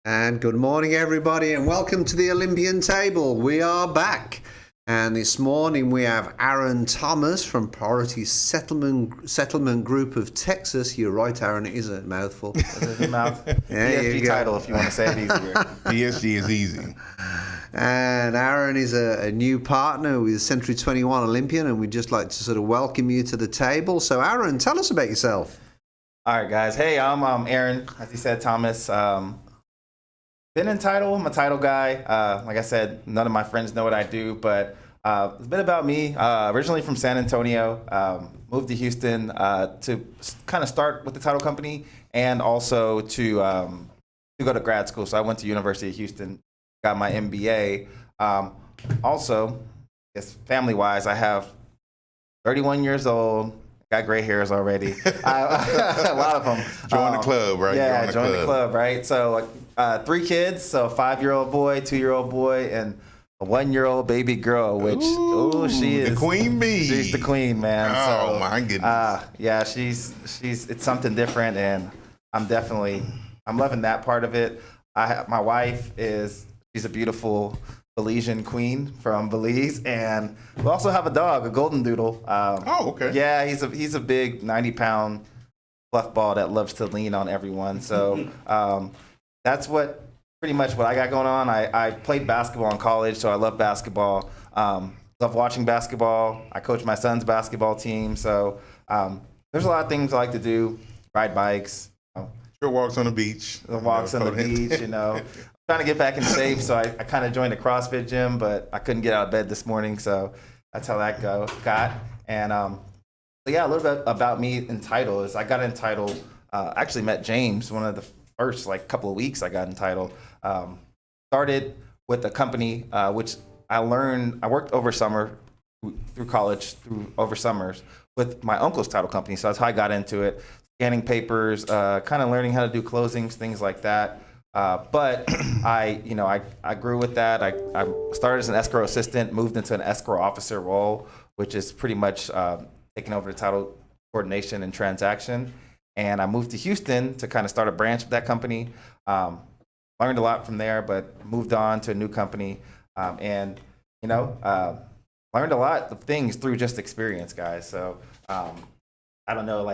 And good morning, everybody, and welcome to the Olympian Table. We are back. And this morning we have Aaron Thomas from Priority Settlement Group of Texas. You're right, Aaron, it is a mouthful. It's a mouth. Yeah, PSG title, if you want to say it easier. PSG is easy. And Aaron is a new partner with Century 21 Olympian, and we'd just like to sort of welcome you to the table. So, Aaron, tell us about yourself. All right, guys. Hey, I'm Aaron, as he said, Thomas. Been in title. I'm a title guy. Like I said, none of my friends know what I do, but it's a bit about me. Originally from San Antonio, moved to Houston to kind of start with the title company and also to go to grad school. So I went to University of Houston, got my MBA. Also, I guess family-wise, I have 31 years old. Got gray hairs already. A lot of them. Join the club, right? Yeah, join the club, right? So 3 kids, so a 5-year-old boy, 2-year-old boy, and a 1-year-old baby girl, which she is the queen bee. She's the queen, man. Oh, my goodness. Yeah, she's it's something different, and I'm loving that part of it. My wife she's a beautiful Belizean queen from Belize, and we also have a dog, a golden doodle. Okay. Yeah, he's a big 90-pound fluff ball that loves to lean on everyone. So that's pretty much what I got going on. I played basketball in college, so I love basketball. Love watching basketball. I coach my son's basketball team, so there's a lot of things I like to do. Ride bikes. Short walks on the beach. Walks on the beach, Trying to get back in shape, so I kind of joined a CrossFit gym, but I couldn't get out of bed this morning, so that's how that got. And so yeah, a little bit about me in title is I got in title. Actually met James one of the first couple of weeks I got in title. Started with a company which I worked over summer through college over summers with my uncle's title company, so that's how I got into it. Scanning papers, kind of learning how to do closings, things like that. But I grew with that. I started as an escrow assistant, moved into an escrow officer role, which is pretty much taking over the title coordination and transaction. And I moved to Houston to kind of start a branch of that company. Learned a lot from there, but moved on to a new company. And learned a lot of things through just experience, guys. So I don't know,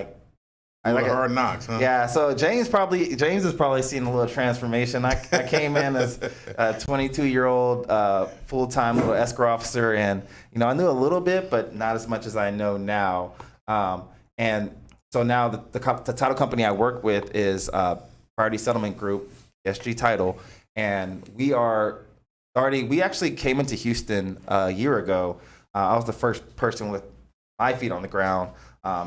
Hard knocks, huh? Yeah, so James has probably seen a little transformation. I came in as a 22-year-old full-time little escrow officer, and I knew a little bit, but not as much as I know now. And so now the title company I work with is Priority Settlement Group, PSG Title, and we actually came into Houston a year ago. I was the first person with my feet on the ground.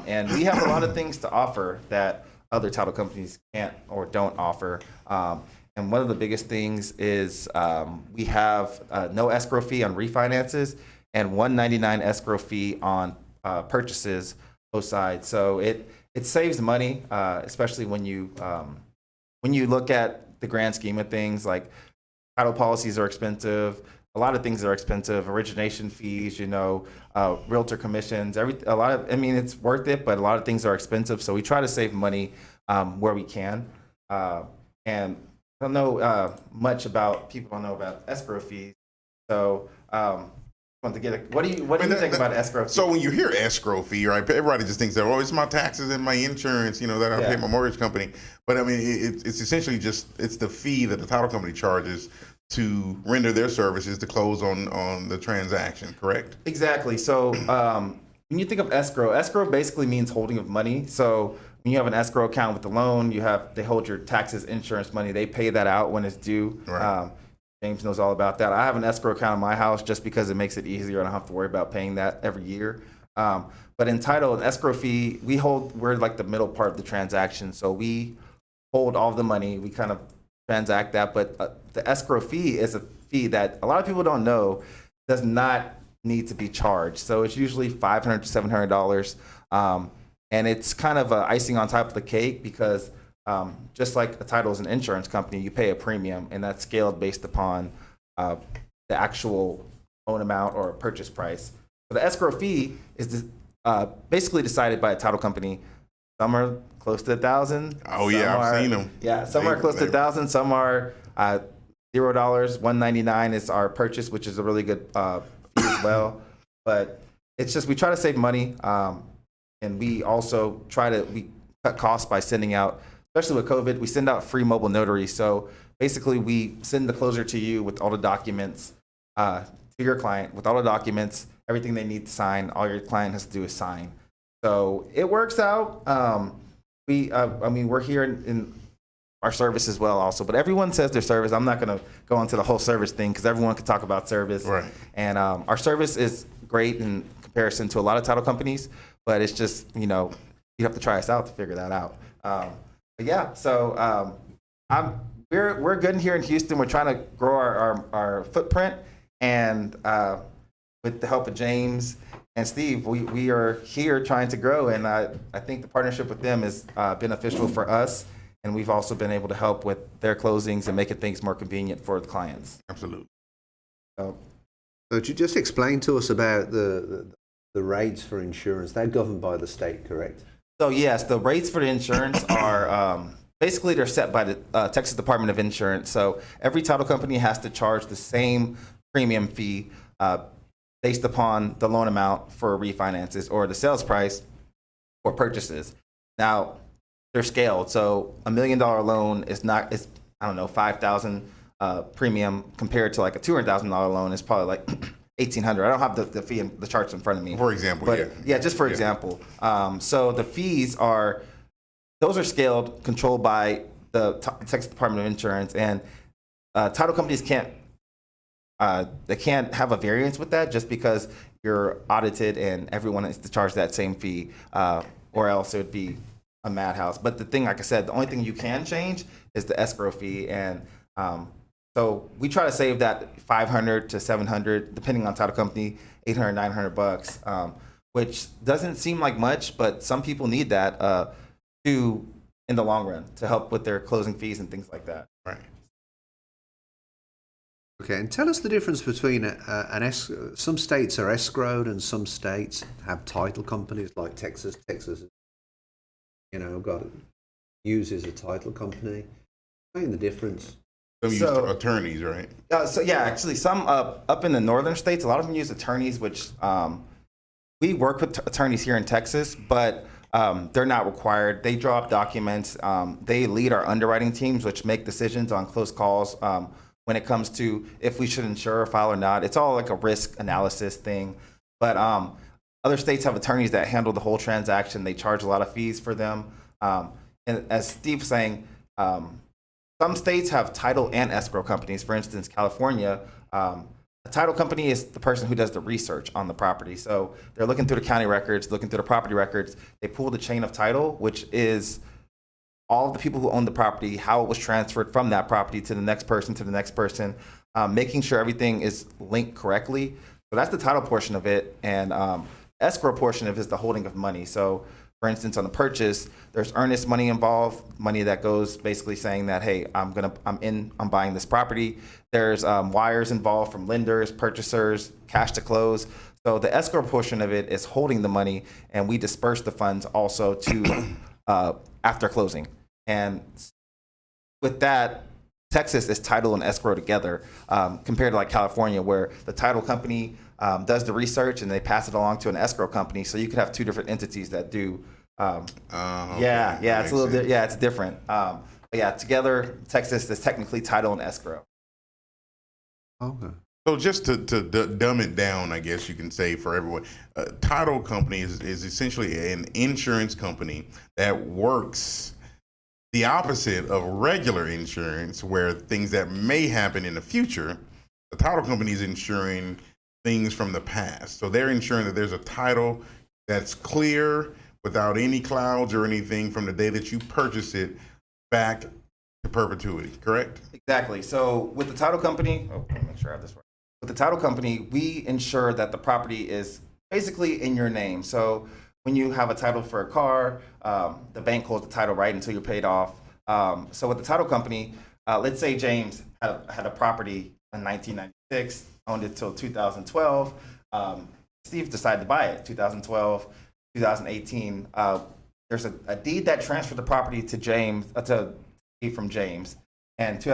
And we have a lot of things to offer that other title companies can't or don't offer. And one of the biggest things is we have no escrow fee on refinances and $199 escrow fee on purchases, both sides. So it saves money, especially when you look at the grand scheme of things. Like title policies are expensive. A lot of things are expensive, origination fees, realtor commissions, it's worth it, but a lot of things are expensive. So we try to save money where we can. And I don't know much about, people don't know about escrow fees. So what do you think about escrow fees? So when you hear escrow fee, right, everybody just thinks that, it's my taxes and my insurance, that I pay my mortgage company. But I mean, it's essentially it's the fee that the title company charges to render their services to close on the transaction, correct? Exactly. So when you think of escrow basically means holding of money. So when you have an escrow account with the loan, they hold your taxes, insurance money. They pay that out when it's due. Right. James knows all about that. I have an escrow account in my house just because it makes it easier. I don't have to worry about paying that every year. But in title, an escrow fee, we're like the middle part of the transaction. So we hold all the money. We kind of transact that, but the escrow fee is a fee that a lot of people don't know does not need to be charged. So it's usually $500 to $700, and it's kind of icing on top of the cake because just like a title is an insurance company, you pay a premium, and that's scaled based upon the actual loan amount or purchase price. So the escrow fee is basically decided by a title company Some are close to 1,000. Oh yeah, I've seen them. Yeah, some are close to 1,000. Some are $0, $199 is our purchase, which is a really good fee as well. But it's just we try to save money, and we also we cut costs by sending out, especially with COVID, we send out free mobile notaries. So basically, we send the closer to you with all the documents, to your client with all the documents, everything they need to sign. All your client has to do is sign. So it works out. We're here in our service as well also, but everyone says their service. I'm not going to go into the whole service thing because everyone can talk about service. Right. And our service is great in comparison to a lot of title companies, but it's just, you have to try us out to figure that out. But yeah, so we're good here in Houston. We're trying to grow our footprint, and with the help of James and Steve, we are here trying to grow, and I think the partnership with them is beneficial for us, and we've also been able to help with their closings and making things more convenient for the clients. Absolutely. So Could you just explain to us about the rates for insurance? They're governed by the state, correct? So yes, the rates for the insurance are basically they're set by the Texas Department of Insurance. So every title company has to charge the same premium fee based upon the loan amount for refinances or the sales price for purchases. Now they're scaled. So $1 million loan is $5,000 premium compared to like a $200,000 loan is probably like $1,800. I don't have the fee and the charts in front of me. For example, but just for example. So the fees are scaled, controlled by the Texas Department of Insurance, and title companies can't have a variance with that just because you're audited and everyone has to charge that same fee, or else it would be a madhouse. But the thing, like I said, the only thing you can change is the escrow fee, and so we try to save that $500 to $700, depending on title company, $800, $900, which doesn't seem like much, but some people need that in the long run to help with their closing fees and things like that. Right. Okay, and tell us the difference between some states are escrowed and some states have title companies, like Texas. Texas, uses a title company. Explain the difference. Some use attorneys, right? Actually, some up in the northern states, a lot of them use attorneys, which we work with attorneys here in Texas, but they're not required. They draw up documents. They lead our underwriting teams, which make decisions on close calls when it comes to if we should insure a file or not. It's all like a risk analysis thing. But other states have attorneys that handle the whole transaction. They charge a lot of fees for them. And as Steve was saying, some states have title and escrow companies. For instance, California, a title company is the person who does the research on the property. So they're looking through the county records, looking through the property records. They pull the chain of title, which is all of the people who own the property, how it was transferred from that property to the next person, making sure everything is linked correctly. So that's the title portion of it. And escrow portion of it is the holding of money. So for instance, on the purchase, there's earnest money involved, money that goes basically saying that, hey, I'm buying this property. There's wires involved from lenders, purchasers, cash to close. So the escrow portion of it is holding the money, and we disperse the funds also to after closing. And with that, Texas is title and escrow together, compared to like California, where the title company does the research and they pass it along to an escrow company. So you could have two different entities that do. It's a little bit. Yeah, it's different. But yeah, together, Texas is technically title and escrow. Okay. So just to dumb it down, I guess you can say for everyone, title company is essentially an insurance company that works the opposite of regular insurance, where things that may happen in the future, the title company is insuring things from the past. So they're ensuring that there's a title that's clear without any clouds or anything from the day that you purchase it back to perpetuity, correct? Exactly. So with the title company, let me make sure I have this right. With the title company, we ensure that the property is basically in your name. So when you have a title for a car, the bank holds the title right until you're paid off. So with the title company, let's say James had a property in 1996, owned it till 2012. Steve decided to buy it 2012, 2018. there's a deed that transferred the property to James, to Steve from James. And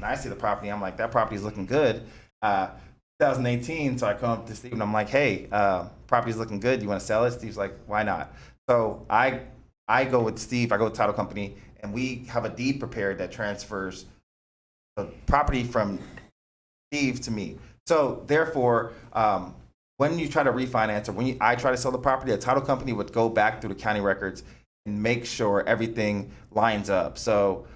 I see the property, I'm like, that property's looking good. 2018, so I come up to Steve and I'm like, hey, property's looking good. You want to sell it? Steve's like, why not? So I go with Steve, I go with the title company, and we have a deed prepared that transfers the property from Steve to me. So therefore, when you try to refinance, or when I try to sell the property, a title company would go back through the county records and make sure everything lines up. So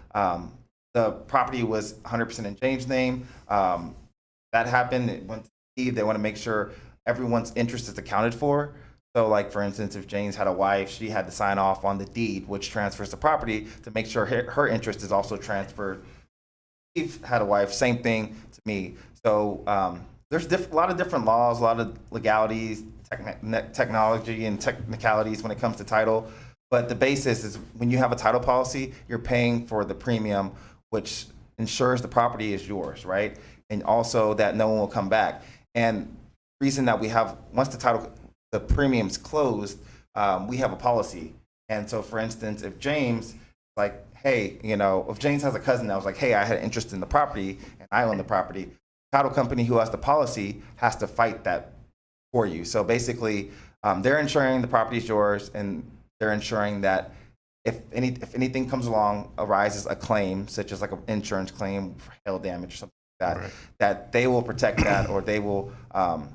the property was 100% in James' name. That happened. It went to Steve. They want to make sure everyone's interest is accounted for. So, like, for instance, if James had a wife, she had to sign off on the deed, which transfers the property, to make sure her interest is also transferred. Steve had a wife, same thing to me. So there's a lot of different laws, a lot of legalities, technology, and technicalities when it comes to title. But the basis is when you have a title policy, you're paying for the premium, which ensures the property is yours, right? And also that no one will come back. And the reason that we have, once the premium's closed, we have a policy. And so, for instance, if James, like, hey, if James has a cousin that was like, hey, I had an interest in the property and I own the property, title company who has the policy has to fight that for you. So basically, they're ensuring the property is yours, and they're ensuring that if anything comes along, arises a claim, such as like an insurance claim for hail damage or something like that, right, that they will protect that, or they will, for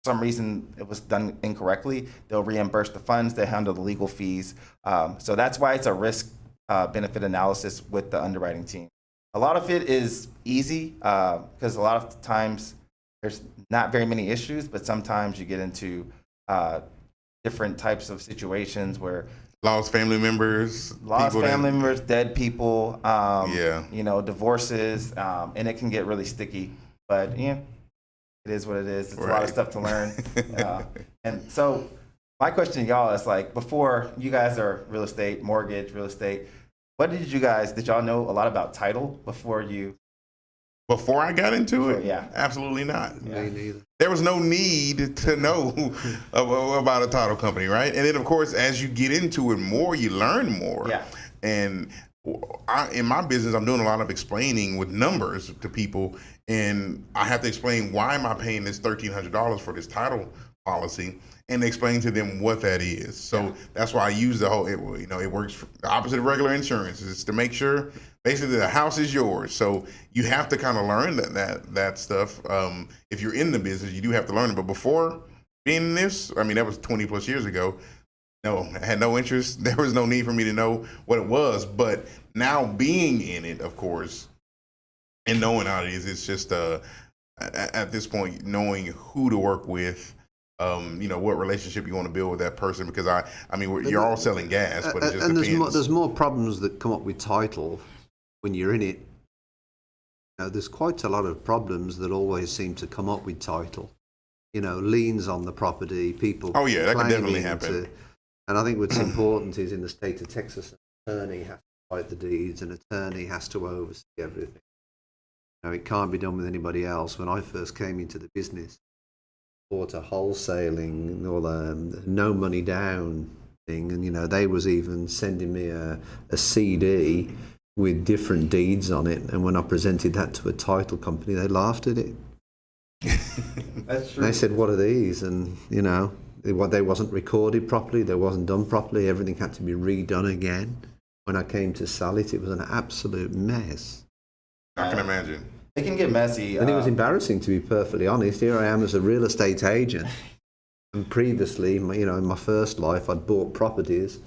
some reason it was done incorrectly, they'll reimburse the funds, they handle the legal fees. So that's why it's a risk benefit analysis with the underwriting team. A lot of it is easy because a lot of times there's not very many issues, but sometimes you get into different types of situations where lost family members, dead people, divorces, and it can get really sticky. But yeah, it is what it is. It's right. A lot of stuff to learn. And so my question to y'all is, like, before you guys are real estate, mortgage, real estate, did y'all know a lot about title before you? Before I got into it? Yeah. Absolutely not. Me neither. There was no need to know about a title company, right? And then, of course, as you get into it more, you learn more. Yeah. And in my business, I'm doing a lot of explaining with numbers to people, and I have to explain, why am I paying this $1,300 for this title policy, and explain to them what that is. So that's why I use the whole, it works the opposite of regular insurance. It's to make sure basically the house is yours. So you have to kind of learn that stuff. If you're in the business, you do have to learn it. But before being in this, that was 20 plus years ago. No, I had no interest. There was no need for me to know what it was. But now being in it, of course, and knowing how it is, it's just at this point, knowing who to work with, what relationship you want to build with that person, because you're all selling gas, but it just depends. There's more problems that come up with title when you're in it. There's quite a lot of problems that always seem to come up with title. Liens on the property, people. Oh yeah, that can definitely happen. And I think what's important is, in the state of Texas, an attorney has to write the deeds, an attorney has to oversee everything. It can't be done with anybody else. When I first came into the business, bought a wholesaling or the no money down thing, and they was even sending me a CD with different deeds on it, and when I presented that to a title company, they laughed at it. That's true. They said, "What are these?" And they wasn't recorded properly, they wasn't done properly, everything had to be redone again. When I came to sell it, it was an absolute mess. I can imagine. It can get messy. And it was embarrassing, to be perfectly honest. Here I am as a real estate agent, and previously, in my first life, I'd bought properties,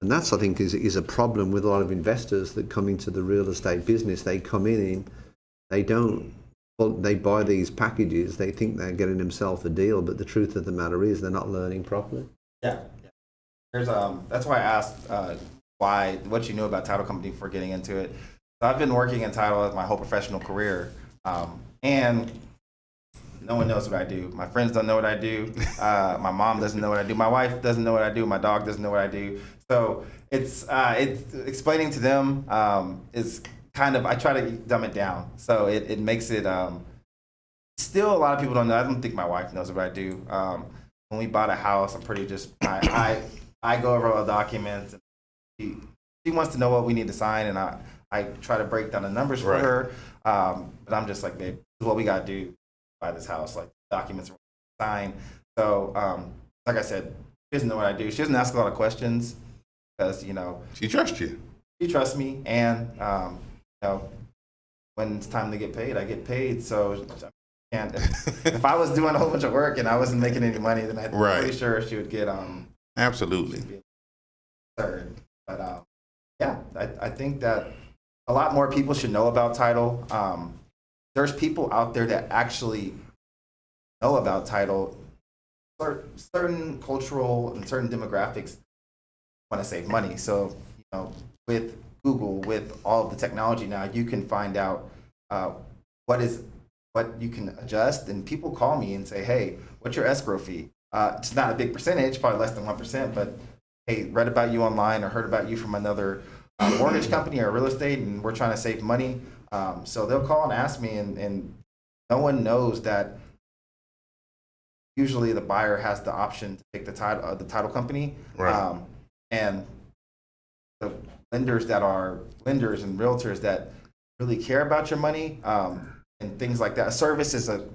and that's, I think, is a problem with a lot of investors that come into the real estate business. They come in, they buy these packages, they think they're getting themselves a deal, but the truth of the matter is they're not learning properly. Yeah. There's that's why I asked what you knew about title company before getting into it. So I've been working in title my whole professional career, and no one knows what I do. My friends don't know what I do. My mom doesn't know what I do. My wife doesn't know what I do. My dog doesn't know what I do. So it's explaining to them is kind of, I try to dumb it down. So it makes it, still a lot of people don't know. I don't think my wife knows what I do. When we bought a house, I'm pretty just, I go over all the documents. And she wants to know what we need to sign, and I try to break down the numbers for her. But I'm just like, babe, this is what we got to do to buy this house. Like, documents are signed. So, like I said, she doesn't know what I do. She doesn't ask a lot of questions because, she trusts you. She trusts me. And, when it's time to get paid, I get paid. So, and if I was doing a whole bunch of work and I wasn't making any money, then I'm pretty sure she would get absolutely absurd. But yeah, I think that a lot more people should know about title. There's people out there that actually know about title. Certain cultural and certain demographics want to save money. So with Google, with all of the technology now, you can find out what you can adjust. And people call me and say, hey, what's your escrow fee? It's not a big percentage, probably less than 1%, but hey, read about you online or heard about you from another mortgage company or real estate, and we're trying to save money. So they'll call and ask me, and no one knows that usually the buyer has the option to pick the title company. Right. And the lenders that are lenders and realtors that really care about your money, and things like that. Service is a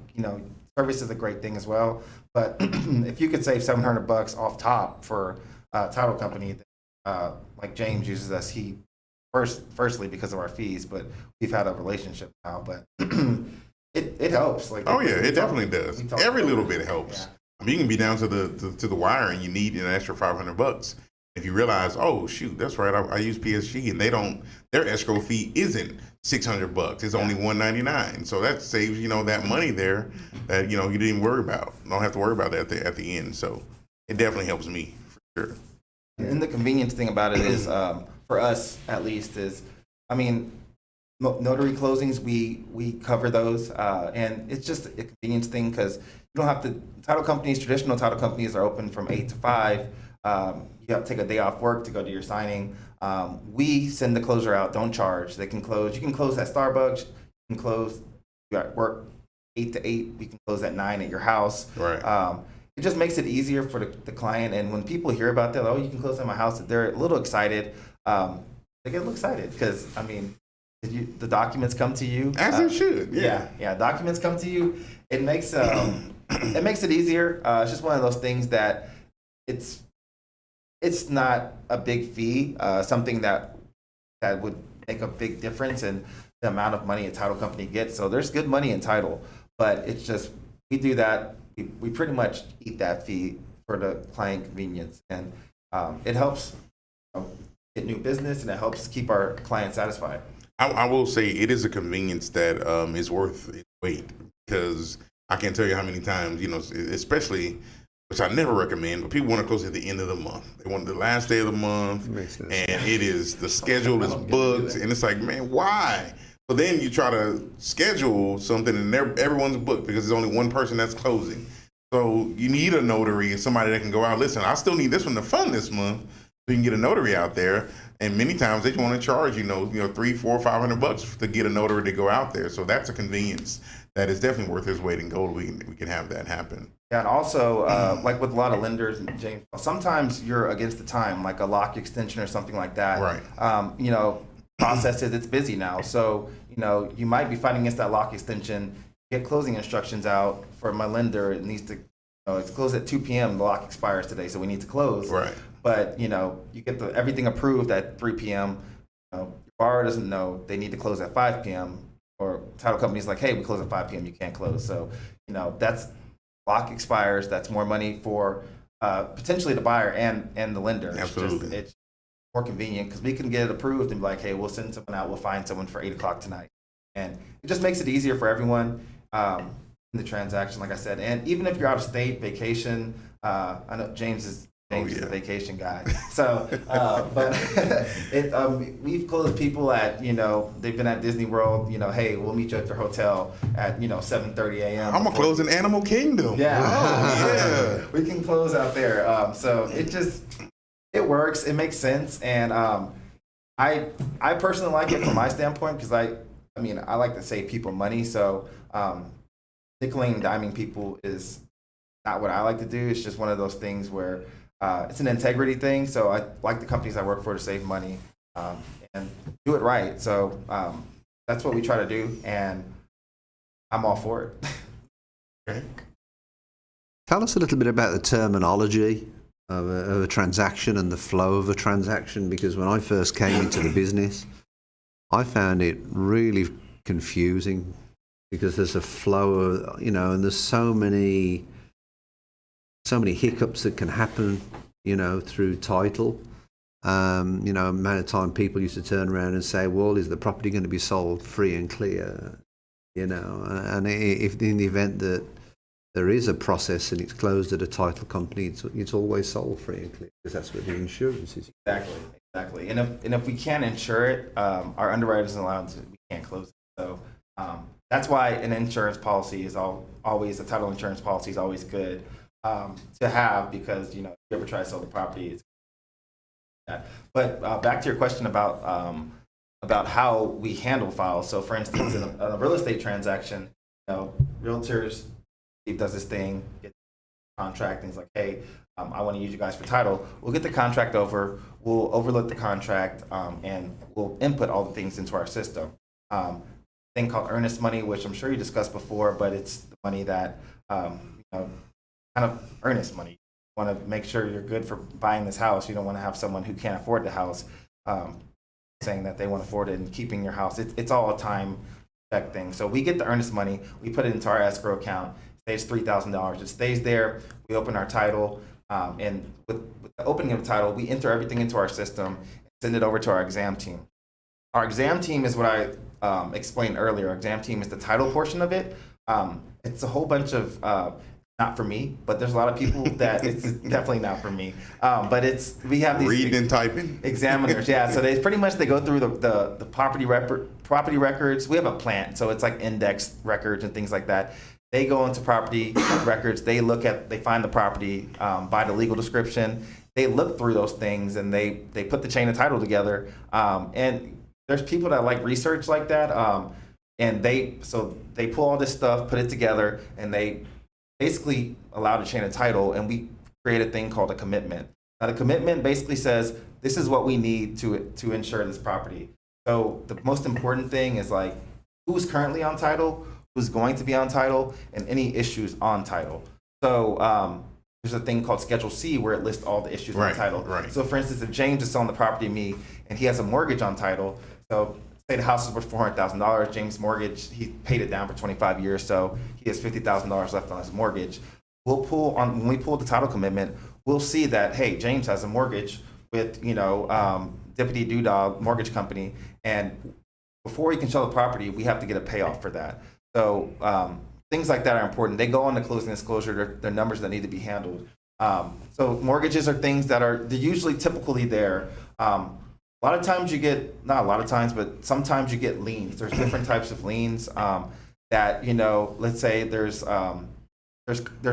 great thing as well. But if you could save $700 off top for a title company, like James uses us, firstly because of our fees, but we've had a relationship now. But it helps. Like, it definitely does. Every little bit helps. Yeah. I mean, you can be down to the wire and you need an extra $500. If you realize, oh shoot, that's right, I use PSG and their escrow fee isn't $600. It's only $199. So that saves that money there that you didn't even worry about. Don't have to worry about that at the end. So it definitely helps me for sure. And the convenience thing about it is, for us at least, is, notary closings, we cover those, and it's just a convenience thing because you don't have to. Traditional title companies are open from 8 to 5. You have to take a day off work to go do your signing. We send the closer out, don't charge. They can close. You can close at Starbucks. You can close. You got work 8 to 8. We can close at 9 at your house. Right. It just makes it easier for the client. And when people hear about that, oh, you can close at my house, they're a little excited. They get a little excited because, the documents come to you. As they should. Yeah. Documents come to you. It makes it easier. It's just one of those things that it's not a big fee, something that would make a big difference in the amount of money a title company gets. So there's good money in title, but it's just, we do that. We pretty much eat that fee for the client convenience, and it helps get new business, and it helps keep our clients satisfied. I will say it is a convenience that is worth its weight, because I can't tell you how many times, especially, which I never recommend, but people want to close at the end of the month. They want the last day of the month, and the schedule is booked, and it's like, man, why? But then you try to schedule something, and everyone's booked because there's only one person that's closing. So you need a notary and somebody that can go out. Listen, I still need this one to fund this month. So you can get a notary out there, and many times they want to charge $300, $400, $500 to get a notary to go out there. So that's a convenience that is definitely worth its weight in gold. We can have that happen. Yeah, and also, like with a lot of lenders, James, sometimes you're against the time, like a lock extension or something like that. Right. Processes, it's busy now. So, you might be fighting against that lock extension, get closing instructions out for my lender. It needs to, it's closed at 2 p.m. The lock expires today, so we need to close. Right. But, you get everything approved at 3 p.m. Your borrower doesn't know they need to close at 5 p.m. Or title company's like, hey, we close at 5 p.m. You can't close. So, that's lock expires. That's more money for potentially the buyer and the lender. Absolutely. It's more convenient because we can get it approved and be like, hey, we'll send someone out. We'll find someone for 8 o'clock tonight. And it just makes it easier for everyone in the transaction, like I said. And even if you're out of state, vacation, I know James is a vacation guy. So, but we've closed people at, they've been at Disney World, hey, we'll meet you at their hotel at, 7:30 a.m. I'm going to close in Animal Kingdom. Yeah. Oh, yeah. We can close out there. So it works. It makes sense. And I personally like it from my standpoint because I like to save people money. So nickeling and diming people is not what I like to do. It's just one of those things where it's an integrity thing. So I like the companies I work for to save money and do it right. So that's what we try to do, and I'm all for it. Okay. Tell us a little bit about the terminology of a transaction and the flow of a transaction, because when I first came into the business, I found it really confusing because there's a flow of, and there's so many hiccups that can happen, through title. Amount of time people used to turn around and say, well, is the property going to be sold free and clear? And if in the event that there is a process and it's closed at a title company, it's always sold free and clear, because that's what the insurance is. Exactly. And if we can't insure it, our underwriters allow us, we can't close it. So that's why an insurance policy is always a title insurance policy is always good to have, because if you ever try to sell the property, it's that. But back to your question about how we handle files. So for instance, in a real estate transaction, realtors, Steve does this thing, gets a contract, and he's like, hey, I want to use you guys for title. We'll get the contract over, we'll overlook the contract, and we'll input all the things into our system. Thing called earnest money, which I'm sure you discussed before, but it's the money that, kind of earnest money. You want to make sure you're good for buying this house. You don't want to have someone who can't afford the house saying that they want to afford it and keeping your house. It's all a time check thing. So we get the earnest money, we put it into our escrow account. It stays $3,000. It stays there. We open our title, and with the opening of the title, we enter everything into our system and send it over to our exam team. Our exam team is what I explained earlier. Our exam team is the title portion of it. It's a whole bunch of not for me, but there's a lot of people that it's definitely not for me. But we have these reading and typing examiners. Yeah, so they go through the property records. We have a plant, so it's like index records and things like that. They go into property records. They find the property by the legal description. They look through those things, and they put the chain of title together. And there's people that like research like that, and they pull all this stuff, put it together, and they basically allow the chain of title, and we create a thing called a commitment. Now, the commitment basically says this is what we need to insure this property. So the most important thing is like who's currently on title, who's going to be on title, and any issues on title. So there's a thing called Schedule C where it lists all the issues on title. Right. So for instance, if James is selling the property to me and he has a mortgage on title, so say the house is worth $400,000, James' mortgage, he paid it down for 25 years, so he has $50,000 left on his mortgage. When we pull the title commitment, we'll see that, hey, James has a mortgage with, Deputy Dudog Mortgage Company, and before he can sell the property, we have to get a payoff for that. So things like that are important. They go on the closing disclosure, they're numbers that need to be handled. So mortgages are things that they're usually typically there. A lot of times you get, not a lot of times, but sometimes you get liens. There's different types of liens that, let's say there's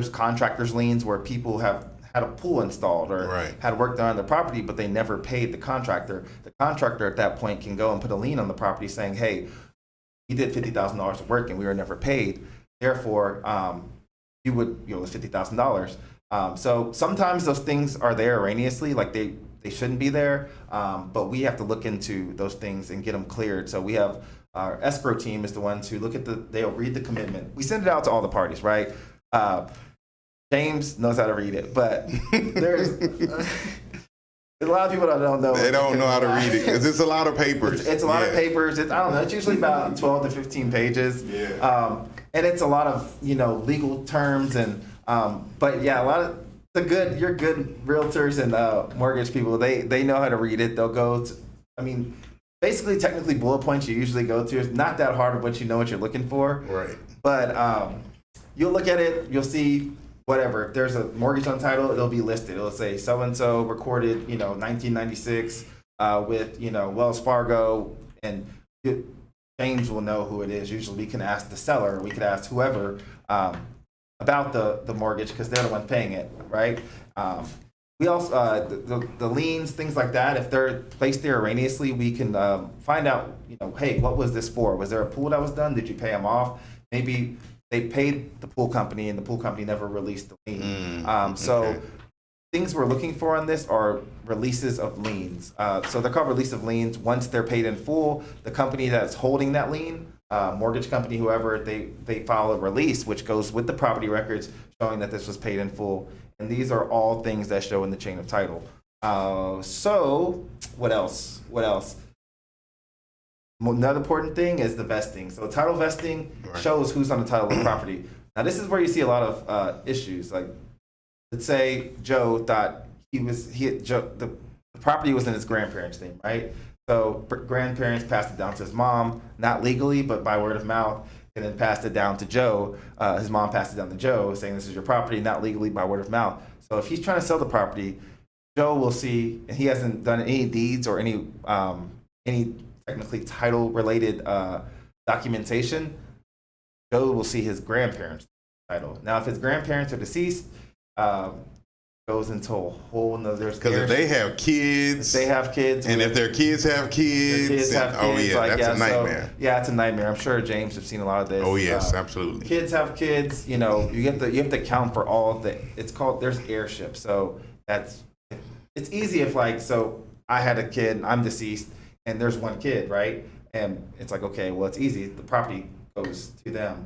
contractors liens where people have had a pool installed or had work done on the property, but they never paid the contractor. The contractor at that point can go and put a lien on the property saying, hey, we did $50,000 of work and we were never paid. Therefore, you would, it's $50,000. So sometimes those things are there erroneously, like they shouldn't be there, but we have to look into those things and get them cleared. So we have our escrow team is the ones who look at they'll read the commitment. We send it out to all the parties, right? James knows how to read it, but there's a lot of people that don't know. They don't know how to read it because it's a lot of papers. It's a lot of papers. I don't know. It's usually about 12 to 15 pages. Yeah. And it's a lot of legal terms and but yeah, a lot of your good realtors and mortgage people. They know how to read it. They'll go to, basically technically bullet points you usually go to. It's not that hard, but you know what you're looking for. Right. But you'll look at it. You'll see. Whatever, if there's a mortgage on title, it'll be listed. It'll say so-and-so recorded, 1996 with, Wells Fargo, and James will know who it is. Usually we can ask the seller, we could ask whoever about the mortgage because they're the ones paying it, right? We also, the liens, things like that, if they're placed there erroneously, we can find out, hey, what was this for? Was there a pool that was done? Did you pay them off? Maybe they paid the pool company and the pool company never released the lien. So things we're looking for on this are releases of liens. So they're called release of liens. Once they're paid in full, the company that's holding that lien, mortgage company, whoever, they file a release, which goes with the property records showing that this was paid in full. And these are all things that show in the chain of title. So what else? Another important thing is the vesting. So title vesting shows who's on the title of the property. Now this is where you see a lot of issues. Like, let's say Joe thought the property was in his grandparents' name, right? So grandparents passed it down to his mom, not legally, but by word of mouth, and then passed it down to Joe. His mom passed it down to Joe, saying this is your property, not legally, by word of mouth. So if he's trying to sell the property, Joe will see, and he hasn't done any deeds or any technically title related documentation. Joe will see his grandparents' title. Now, if his grandparents are deceased, goes into a whole nother. Because if they have kids, and if their kids have kids, that's a nightmare. So, it's a nightmare. I'm sure James have seen a lot of this. Oh yes, absolutely. Kids have kids. You have to account for all the. It's called there's heirship. So it's easy if so I had a kid, and I'm deceased, and there's one kid, right? And it's like, okay, well, it's easy. The property goes to them.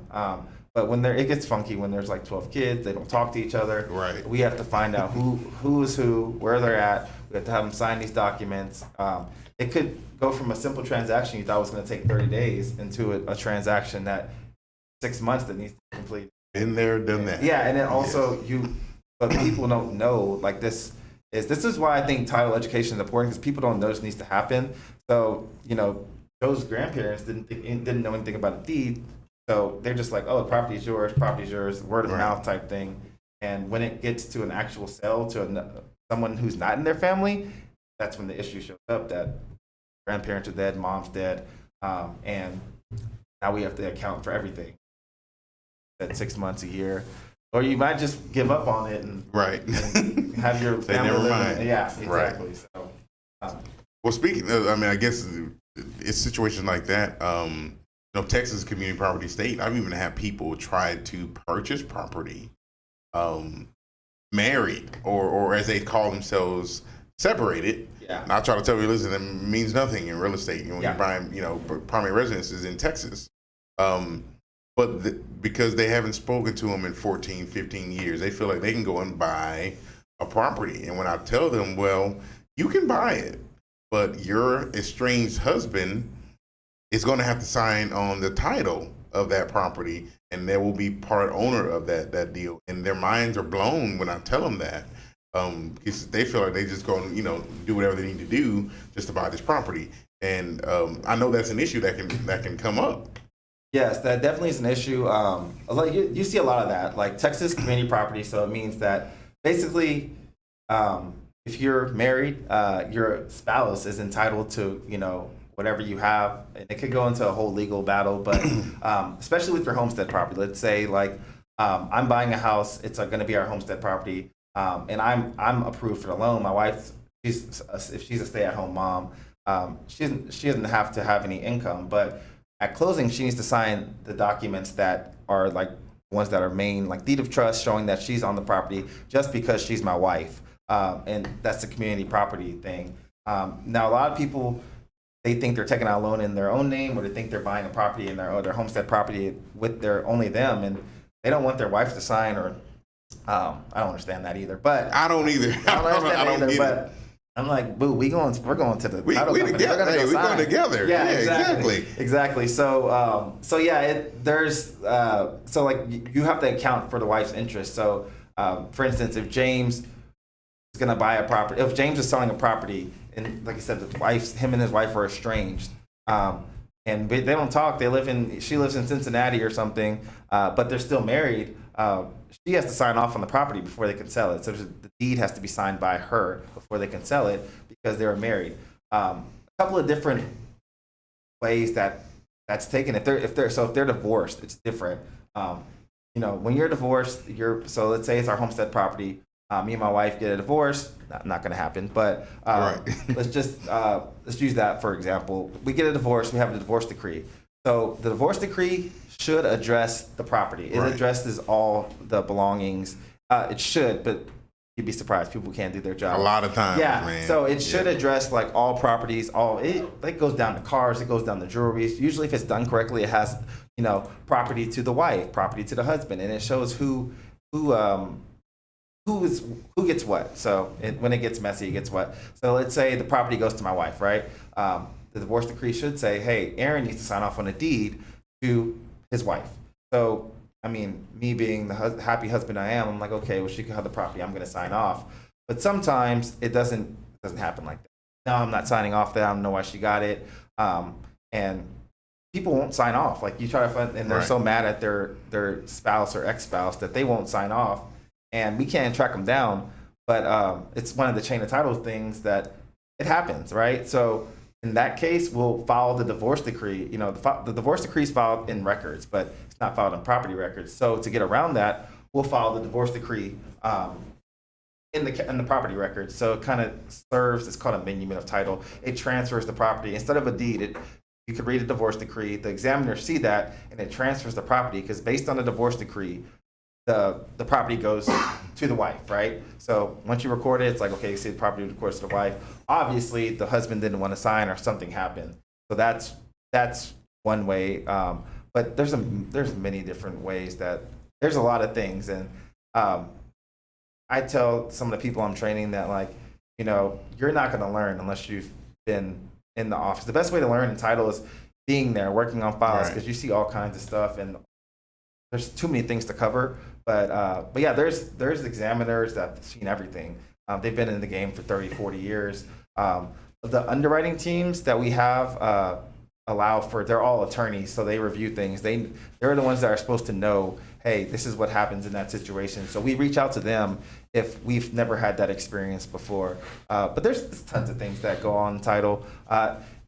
But when it gets funky when there's 12 kids, they don't talk to each other. Right. We have to find out who is who, where they're at. We have to have them sign these documents. It could go from a simple transaction you thought was going to take 30 days into a transaction that 6 months that needs to be completed. Been there, done that. Yeah, and then also but people don't know this is why I think title education is important, because people don't know this needs to happen. So Joe's grandparents didn't know anything about a deed. So they're just like, oh, the property is yours, word of mouth type thing. And when it gets to an actual sale to someone who's not in their family, that's when the issue shows up that grandparents are dead, mom's dead, and now we have to account for everything. At 6 months, a year. Or you might just give up on it and have your family never mind. Yeah, exactly. Right. So, well, speaking of, I guess it's situations like that. Texas community property state. I've even had people try to purchase property, married or as they call themselves, separated. Yeah. And I try to tell you, listen, it means nothing in real estate. When you're buying, primary residences in Texas. But because they haven't spoken to them in 14, 15 years, they feel like they can go and buy a property. And when I tell them, well, you can buy it, but your estranged husband is going to have to sign on the title of that property, and they will be part owner of that deal. And their minds are blown when I tell them that, because they feel like they just go and do whatever they need to do just to buy this property. And I know that's an issue that can come up. Yes, that definitely is an issue. You see a lot of that, like Texas community property. So it means that basically, if you're married, your spouse is entitled to whatever you have, and it could go into a whole legal battle. But especially with your homestead property, let's say I'm buying a house, it's going to be our homestead property, and I'm approved for the loan. My wife, if she's a stay-at-home mom, she doesn't have to have any income, but at closing, she needs to sign the documents that are ones that are main, like deed of trust, showing that she's on the property just because she's my wife, and that's the community property thing. Now, a lot of people, they think they're taking out a loan in their own name, or they think they're buying a property in their homestead property with only them, and they don't want their wife to sign. Or I don't understand that either. But I don't either. I don't either. But I'm like, boo, we're going to the title company. Together. We're going together. Yeah, exactly. So, you have to account for the wife's interest. So, for instance, if James is going to buy a property, if James is selling a property, and like I said, him and his wife are estranged, and they don't talk. She lives in Cincinnati or something, but they're still married. She has to sign off on the property before they can sell it. So the deed has to be signed by her before they can sell it, because they were married. A couple of different ways that's taken. If they're divorced, it's different. When you're divorced, so let's say it's our homestead property. Me and my wife get a divorce. Not going to happen, but let's use that for example. We get a divorce. We have a divorce decree. So the divorce decree should address the property. It addresses all the belongings. It should, but you'd be surprised. People can't do their job. A lot of times, yeah. man. So it should address like all properties. It goes down to cars. It goes down to jewelry. Usually, if it's done correctly, it has property to the wife, property to the husband, and it shows who gets what. So when it gets messy, it gets what. So let's say the property goes to my wife, right? The divorce decree should say, hey, Aaron needs to sign off on a deed to his wife. So, I mean, me being the happy husband I am, I'm like, okay, well, she can have the property. I'm going to sign off. But sometimes it doesn't happen like that. No, I'm not signing off that. I don't know why she got it. And people won't sign off. Like you try to find, and they're so mad at their spouse or ex-spouse that they won't sign off. And we can't track them down. But it's one of the chain of title things that it happens, right? So in that case, we'll file the divorce decree. The divorce decree is filed in records, but it's not filed in property records. So to get around that, we'll file the divorce decree in the property records. So it kind of serves, it's called a amendment of title. It transfers the property. Instead of a deed, you could read a divorce decree. The examiner see that, and it transfers the property because based on the divorce decree, the property goes to the wife, right? So once you record it, it's like, okay, you see the property records to the wife. Obviously, the husband didn't want to sign or something happened. So that's one way. But there's many different ways there's a lot of things. And I tell some of the people I'm training that you're not going to learn unless you've been in the office. The best way to learn in title is being there, working on files, because you see all kinds of stuff and there's too many things to cover. But yeah, there's examiners that have seen everything. They've been in the game for 30, 40 years. The underwriting teams that we have they're all attorneys, so they review things. They're the ones that are supposed to know, hey, this is what happens in that situation. So we reach out to them if we've never had that experience before. But there's tons of things that go on in title.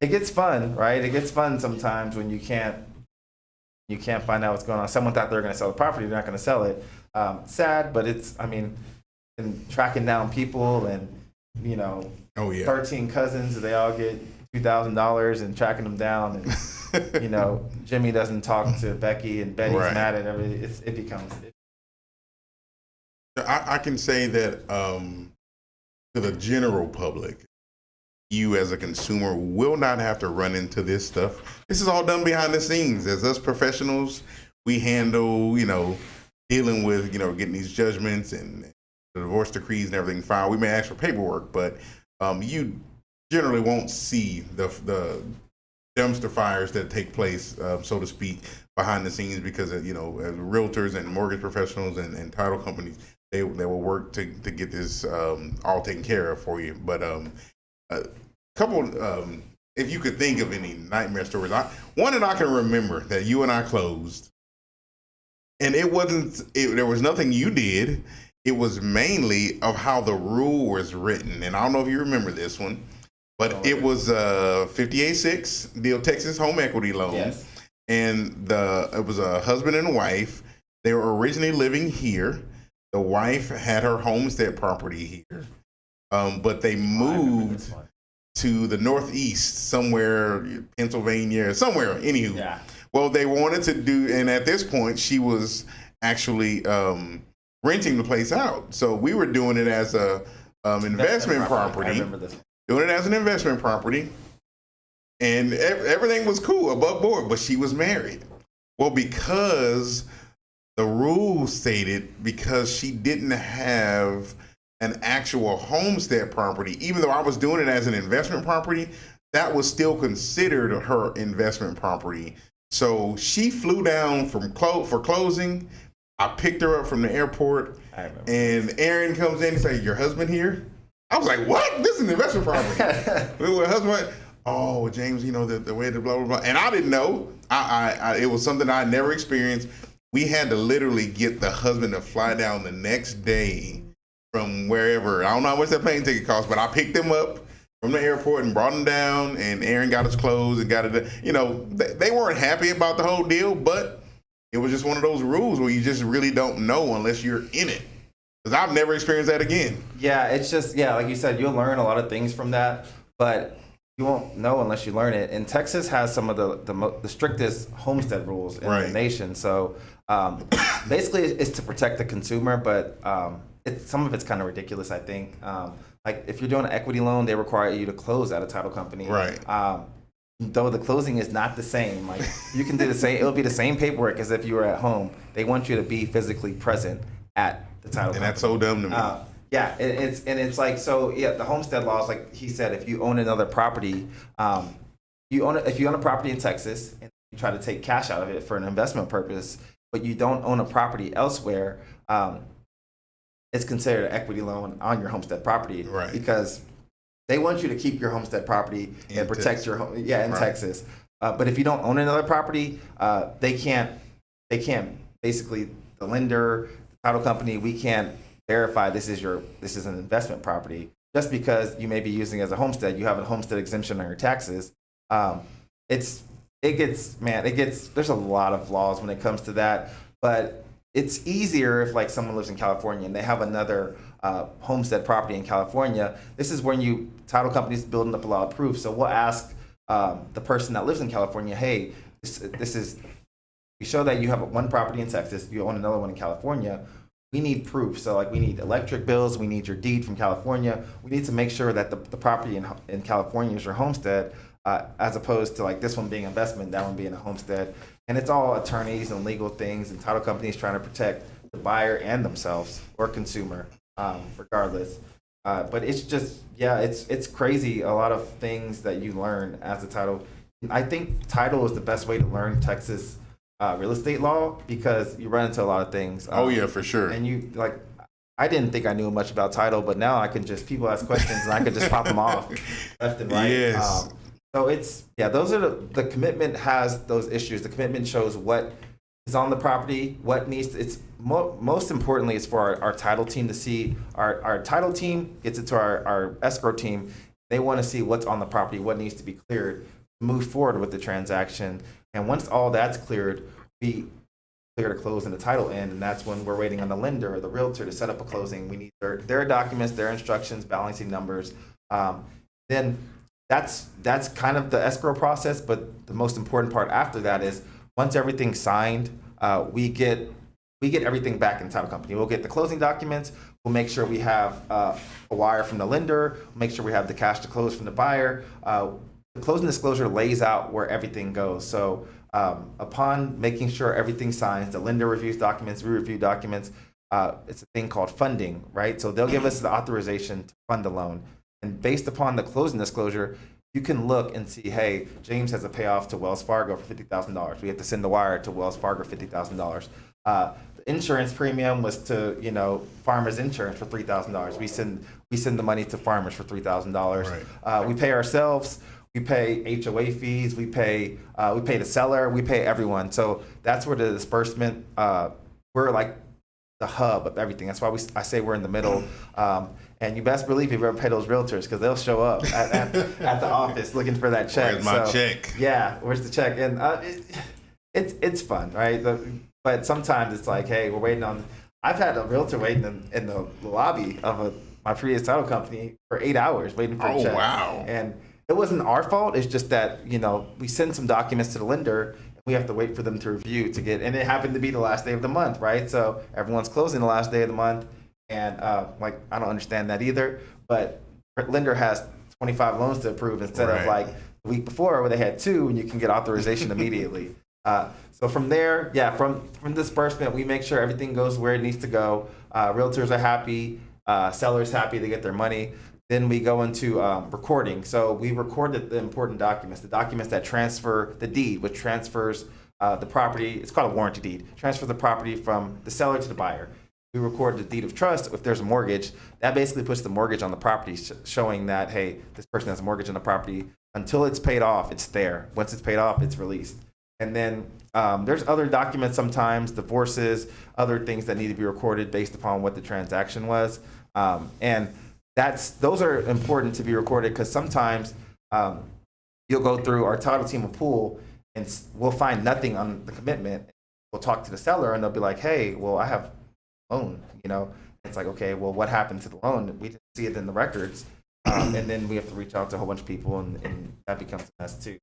It gets fun, right? It gets fun sometimes when you can't find out what's going on. Someone thought they were going to sell the property, they're not going to sell it. Sad, but and tracking down people and 13 cousins, they all get $2,000 and tracking them down, and Jimmy doesn't talk to Becky and Betty's mad at everything. It becomes. I can say that to the general public, you as a consumer will not have to run into this stuff. This is all done behind the scenes. As us professionals, we handle, dealing with, getting these judgments and the divorce decrees and everything filed. We may ask for paperwork, but you generally won't see the dumpster fires that take place, so to speak, behind the scenes because, as realtors and mortgage professionals and title companies, they will work to get this all taken care of for you. But couple, if you could think of any nightmare stories, one that I can remember that you and I closed, and there was nothing you did. It was mainly of how the rule was written, and I don't know if you remember this one, but it was 58-6 deal Texas home equity loan. Yes. And it was a husband and a wife. They were originally living here. The wife had her homestead property here, but they moved to the Northeast, somewhere, Pennsylvania, somewhere, anywho. Yeah. Well, they wanted to do, and at this point, she was actually renting the place out. So we were doing it as a investment property. I remember this. Doing it as an investment property, and everything was cool, above board, but she was married. Well, because the rules stated because she didn't have an actual homestead property, even though I was doing it as an investment property, that was still considered her investment property. So she flew down for closing. I picked her up from the airport, and Aaron comes in and says, "Your husband here?" I was like, "What? This is an investment property." Her husband went, "Oh, James, the way the blah blah blah," and I didn't know. It was something I never experienced. We had to literally get the husband to fly down the next day from wherever. I don't know how much that plane ticket cost, but I picked him up from the airport and brought him down, and Aaron got his clothes and got it. They weren't happy about the whole deal, but it was just one of those rules where you just really don't know unless you're in it. Because I've never experienced that again. Yeah, it's just, like you said, you'll learn a lot of things from that, but you won't know unless you learn it. And Texas has some of the strictest homestead rules in the nation. So basically, it's to protect the consumer, but some of it's kind of ridiculous, I think. Like if you're doing an equity loan, they require you to close at a title company. Right. Though the closing is not the same. Like you can do the same, it'll be the same paperwork as if you were at home. They want you to be physically present at the title company. And that's so dumb to me. Yeah, it's like, so yeah, the homestead laws, like he said, if you own another property, if you own a property in Texas and you try to take cash out of it for an investment purpose, but you don't own a property elsewhere, it's considered an equity loan on your homestead property, Right. because they want you to keep your homestead property and protect your home. Yeah, in Texas. But if you don't own another property, they can't basically, the lender, the title company, we can't verify this is an investment property just because you may be using it as a homestead. You have a homestead exemption on your taxes. There's a lot of laws when it comes to that, but it's easier if like someone lives in California and they have another homestead property in California. This is when title companies building up a lot of proof. So we'll ask the person that lives in California, hey, we show that you have one property in Texas, you own another one in California. We need proof. So like we need electric bills, we need your deed from California. We need to make sure that the property in California is your homestead, as opposed to like this one being investment, that one being a homestead. And it's all attorneys and legal things and title companies trying to protect the buyer and themselves or consumer, regardless. But it's just, it's crazy. A lot of things that you learn as a title. I think title is the best way to learn Texas real estate law because you run into a lot of things. Yeah, for sure. And I didn't think I knew much about title, but now people ask questions and I can just pop them off left and right. Yes. So those are the commitment has those issues. The commitment shows what is on the property, what needs to, most importantly is for our title team to see. Our title team gets it to our escrow team. They want to see what's on the property, what needs to be cleared, move forward with the transaction. And once all that's cleared, we clear to close in the title end, and that's when we're waiting on the lender or the realtor to set up a closing. We need their documents, their instructions, balancing numbers. Then that's kind of the escrow process, but the most important part after that is once everything's signed, we get everything back in the title company. We'll get the closing documents. We'll make sure we have a wire from the lender. We'll make sure we have the cash to close from the buyer. The closing disclosure lays out where everything goes. So upon making sure everything signs, the lender reviews documents, we review documents. It's a thing called funding, right? So they'll give us the authorization to fund the loan. And based upon the closing disclosure, you can look and see, hey, James has a payoff to Wells Fargo for $50,000. We have to send the wire to Wells Fargo for $50,000. The insurance premium was to, Farmers Insurance for $3,000. We send the money to Farmers for $3,000. Right. We pay ourselves. We pay HOA fees. We pay the seller. We pay everyone. So that's where the disbursement. We're like the hub of everything. That's why I say we're in the middle. And you best believe you've ever paid those realtors because they'll show up at the office looking for that check. Where's my check? Yeah, where's the check? And it's fun, right? But sometimes it's like, hey, we're waiting on. I've had a realtor waiting in the lobby of my previous title company for 8 hours waiting for a check. Oh, wow. And it wasn't our fault. It's just that, we send some documents to the lender. We have to wait for them to review and it happened to be the last day of the month, right? So everyone's closing the last day of the month. And I don't understand that either. But lender has 25 loans to approve instead of like the week before where they had 2 and you can get authorization immediately. So from there, from disbursement, we make sure everything goes where it needs to go. Realtors are happy, sellers happy, they get their money. Then we go into recording. So we recorded the important documents, the documents that transfer the deed, which transfers the property. It's called a warranty deed. Transfer the property from the seller to the buyer. We record the deed of trust. If there's a mortgage, that basically puts the mortgage on the property, showing that, hey, this person has a mortgage on the property. Until it's paid off, it's there. Once it's paid off, it's released. And then there's other documents sometimes, divorces, other things that need to be recorded based upon what the transaction was. And those are important to be recorded because sometimes you'll go through our title team of pool and we'll find nothing on the commitment. We'll talk to the seller and they'll be like, hey, well, I have a loan, It's like, okay, well, what happened to the loan? We didn't see it in the records. And then we have to reach out to a whole bunch of people and that becomes a mess too.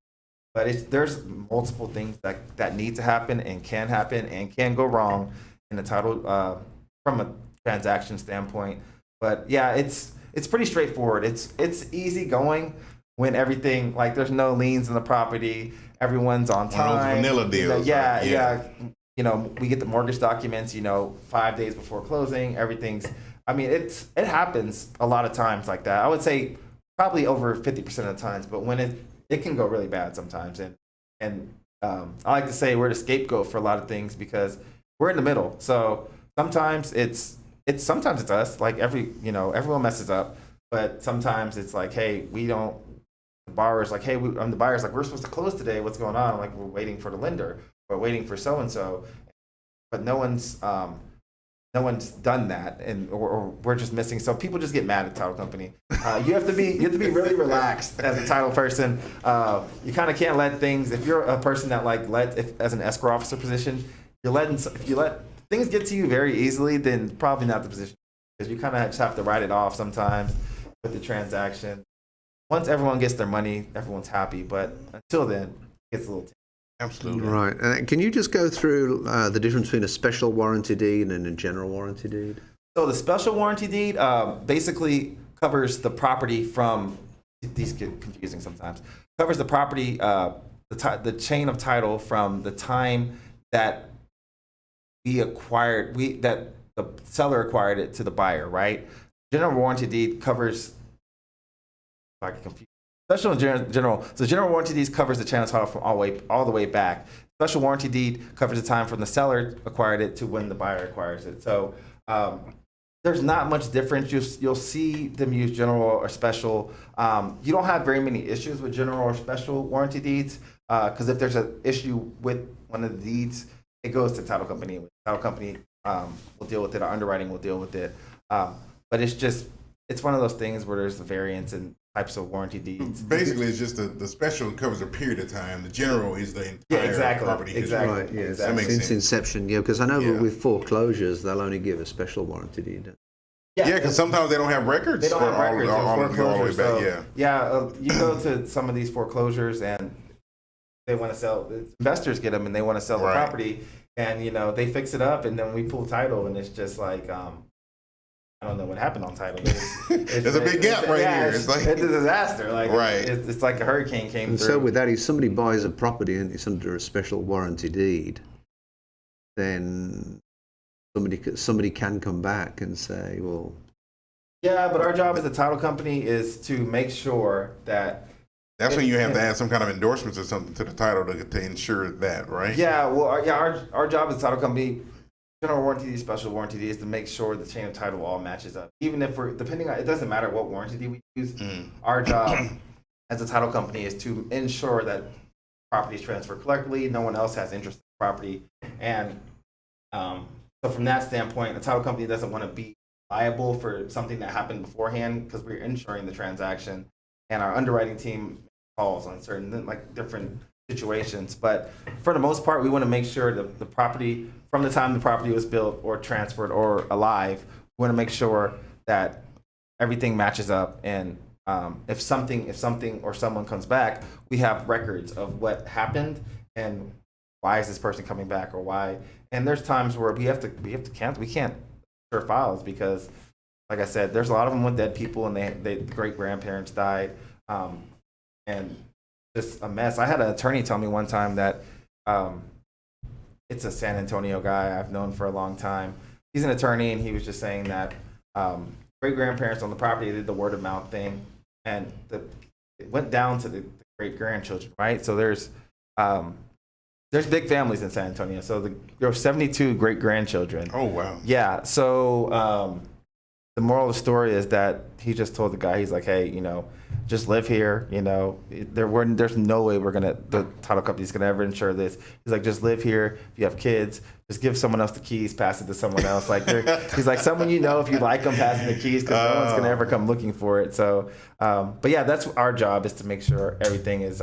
But there's multiple things that need to happen and can go wrong in the title from transaction standpoint. But yeah, it's pretty straightforward. It's easy going when everything, like, there's no liens in the property, everyone's on time. One of those vanilla deals. Yeah. We get the mortgage documents, 5 days before closing. Everything's, it happens a lot of times like that. I would say probably over 50% of the times, but when it can go really bad sometimes. And I like to say we're the scapegoat for a lot of things because we're in the middle. So sometimes it's us. Like everyone messes up, but sometimes it's like, hey, the borrower's like, hey, I'm the buyer's like, we're supposed to close today. What's going on? I'm like, we're waiting for the lender. We're waiting for so and so, but no one's done that, or we're just missing. So people just get mad at the title company. You have to be really relaxed as a title person. You kind of can't let things. If you're a person that as an escrow officer position, if you let things get to you very easily, then probably not the position, because you kind of just have to write it off sometimes with the transaction. Once everyone gets their money, everyone's happy, but until then, it gets a little. Absolutely. Right. Can you just go through the difference between a special warranty deed and a general warranty deed? So the special warranty deed basically covers the property from, these get confusing sometimes, covers the property, the chain of title from the time that that the seller acquired it to the buyer, right? General warranty deed covers, I get confused. Special and general. So general warranty deed covers the chain of title from all the way back. Special warranty deed covers the time from the seller acquired it to when the buyer acquires it. So there's not much difference. You'll see them use general or special. You don't have very many issues with general or special warranty deeds because if there's an issue with one of the deeds, it goes to the title company. The title company will deal with it. Our underwriting will deal with it. But it's one of those things where there's a variance in types of warranty deeds. Basically, it's just the special covers a period of time. The general is the entire property history. Exactly. Right, yes. That makes Since sense. inception, because I know with foreclosures, they'll only give a special warranty deed. Yeah, because sometimes they don't have records. They don't have records all of the way foreclosures. back. You go to some of these foreclosures and they want to sell. Investors get them and they want to sell the property, and they fix it up, and then we pull title, and it's just like I don't know what happened on title. There's a big gap right here. It's a disaster. Right. It's like a hurricane came And through. so with that, if somebody buys a property and it's under a special warranty deed, then somebody can come back and say, well. Yeah, but our job as a title company is to make sure that. That's when you have to add some kind of endorsements or something to the title to ensure that, right? Yeah, well, our job as a title company, general warranty deed, special warranty deed, is to make sure the chain of title all matches up. Even if it doesn't matter what warranty deed we use. Our job as a title company is to ensure that property is transferred correctly. No one else has interest in the property, and so from that standpoint, the title company doesn't want to be liable for something that happened beforehand because we're insuring the transaction, and our underwriting team calls on certain different situations. But for the most part, we want to make sure that the property, from the time the property was built or transferred or alive, we want to make sure that everything matches up. And if something or someone comes back, we have records of what happened and why is this person coming back or why. And there's times where we have to cancel. We can't insure files because, like I said, there's a lot of them with dead people and they great grandparents died. And just a mess. I had an attorney tell me one time that it's a San Antonio guy I've known for a long time. He's an attorney, and he was just saying that great grandparents on the property did the word of mouth thing, and it went down to the great grandchildren, right? So there's big families in San Antonio. So there were 72 great grandchildren. Oh wow. Yeah. So the moral of the story is that he just told the guy, he's like, hey, just live here. There's no way the title company's gonna ever insure this. He's like, just live here. If you have kids, just give someone else the keys, pass it to someone else. He's like, someone if you like them, passing the keys because no one's gonna ever come looking for it. So, but yeah, that's our job, is to make sure everything is.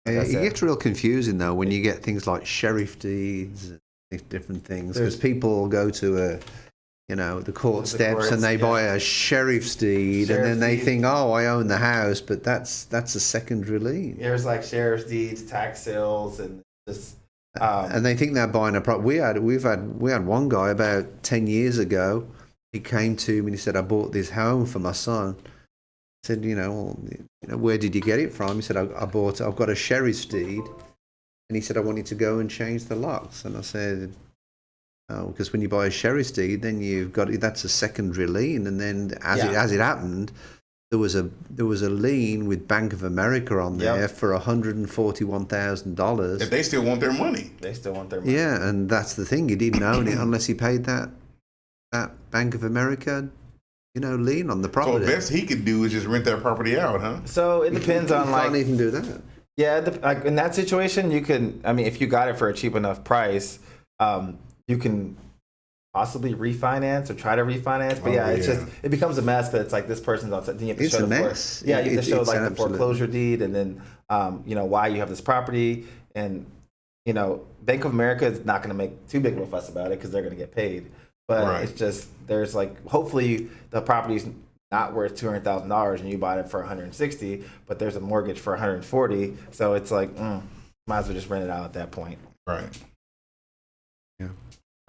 It gets real confusing though when you get things like sheriff deeds and different things, because people go to the court steps and they buy a sheriff's deed, and then they think, oh, I own the house, but that's a secondary lien. There's like sheriff's deeds, tax sales, and just And they think they're buying a property. We had one guy about 10 years ago. He came to me and he said, "I bought this home for my son." I said, where did you get it from? He said, I've got a sheriff's deed. And he said, I wanted to go and change the locks. And I said, oh, because when you buy a sheriff's deed, then that's a secondary lien. And then as it happened, there was a lien with Bank of America on there for $141,000. If they still want their money. Yeah, and that's the thing. He didn't own it unless he paid that Bank of America, lien on the property. So the best he could do is just rent that property out, huh? So it depends on you can't even do that. Yeah, like in that situation, you can. I mean, if you got it for a cheap enough price, you can possibly refinance or try to refinance. But just it becomes a mess. But it's like this person's on. Then you have to show mess. You have to show like the foreclosure deed, and then why you have this property, and Bank of America is not going to make too big of a fuss about it because they're going to get paid. But it's just there's like hopefully the property's not worth $200,000 and you bought it for $160,000, but there's a mortgage for $140,000. So it's like might as well just rent it out at that point. Right. Yeah.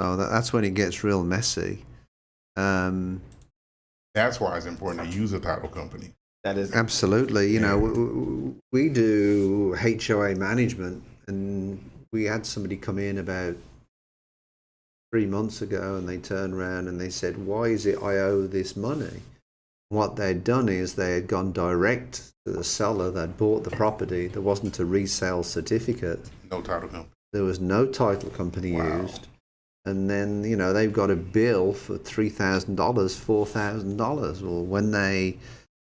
So that's when it gets real messy. That's why it's important to use a title company. That is absolutely. We do HOA management, and we had somebody come in about 3 months ago, and they turned around and they said, "Why is it I owe this money?" What they'd done is they had gone direct to the seller. They'd bought the property. There wasn't a resale certificate. No title company. There was no title company used. And then, they've got a bill for $3,000, $4,000. Well,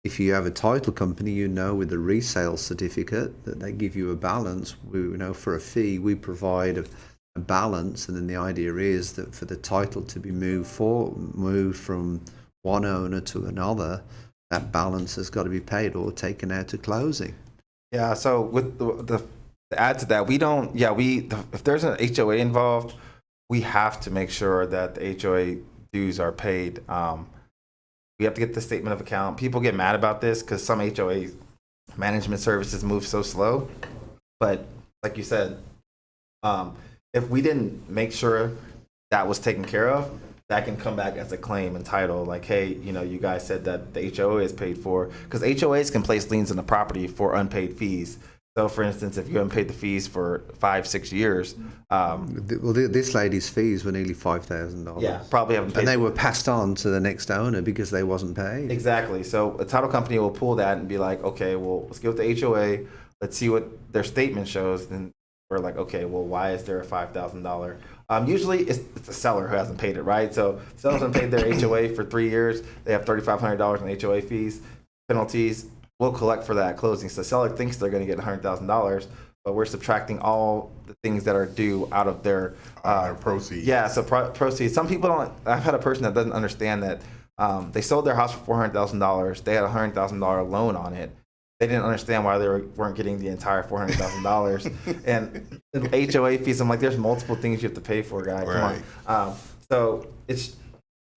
if you have a title company, with the resale certificate that they give you a balance. For a fee, we provide a balance. And then the idea is that for the title to be moved from one owner to another, that balance has got to be paid or taken out at closing. Yeah. So with the to add to that, if there's an HOA involved, we have to make sure that the HOA dues are paid. We have to get the statement of account. People get mad about this because some HOA management services move so slow. But like you said, if we didn't make sure that was taken care of, that can come back as a claim and title. Like, hey, you guys said that the HOA is paid for, because HOAs can place liens on the property for unpaid fees. So, for instance, if you haven't paid the fees for 5-6 years, this lady's fees were nearly $5,000. Yeah, probably haven't paid. And they were passed on to the next owner because they wasn't paid. Exactly. So a title company will pull that and be like, okay, well, let's go with the HOA. Let's see what their statement shows. And we're like, okay, well, why is there a $5,000? Usually it's the seller who hasn't paid it, right? So sellers haven't paid their HOA for 3 years. They have $3,500 in HOA fees, penalties. We'll collect for that at closing. So the seller thinks they're going to get $100,000, but we're subtracting all the things that are due out of their proceeds. Yeah, so proceeds. Some people don't. I've had a person that doesn't understand that they sold their house for $400,000. They had a $100,000 loan on it. They didn't understand why they weren't getting the entire $400,000 and HOA fees. I'm like, there's multiple things you have to pay for, guy. Right. Come on. So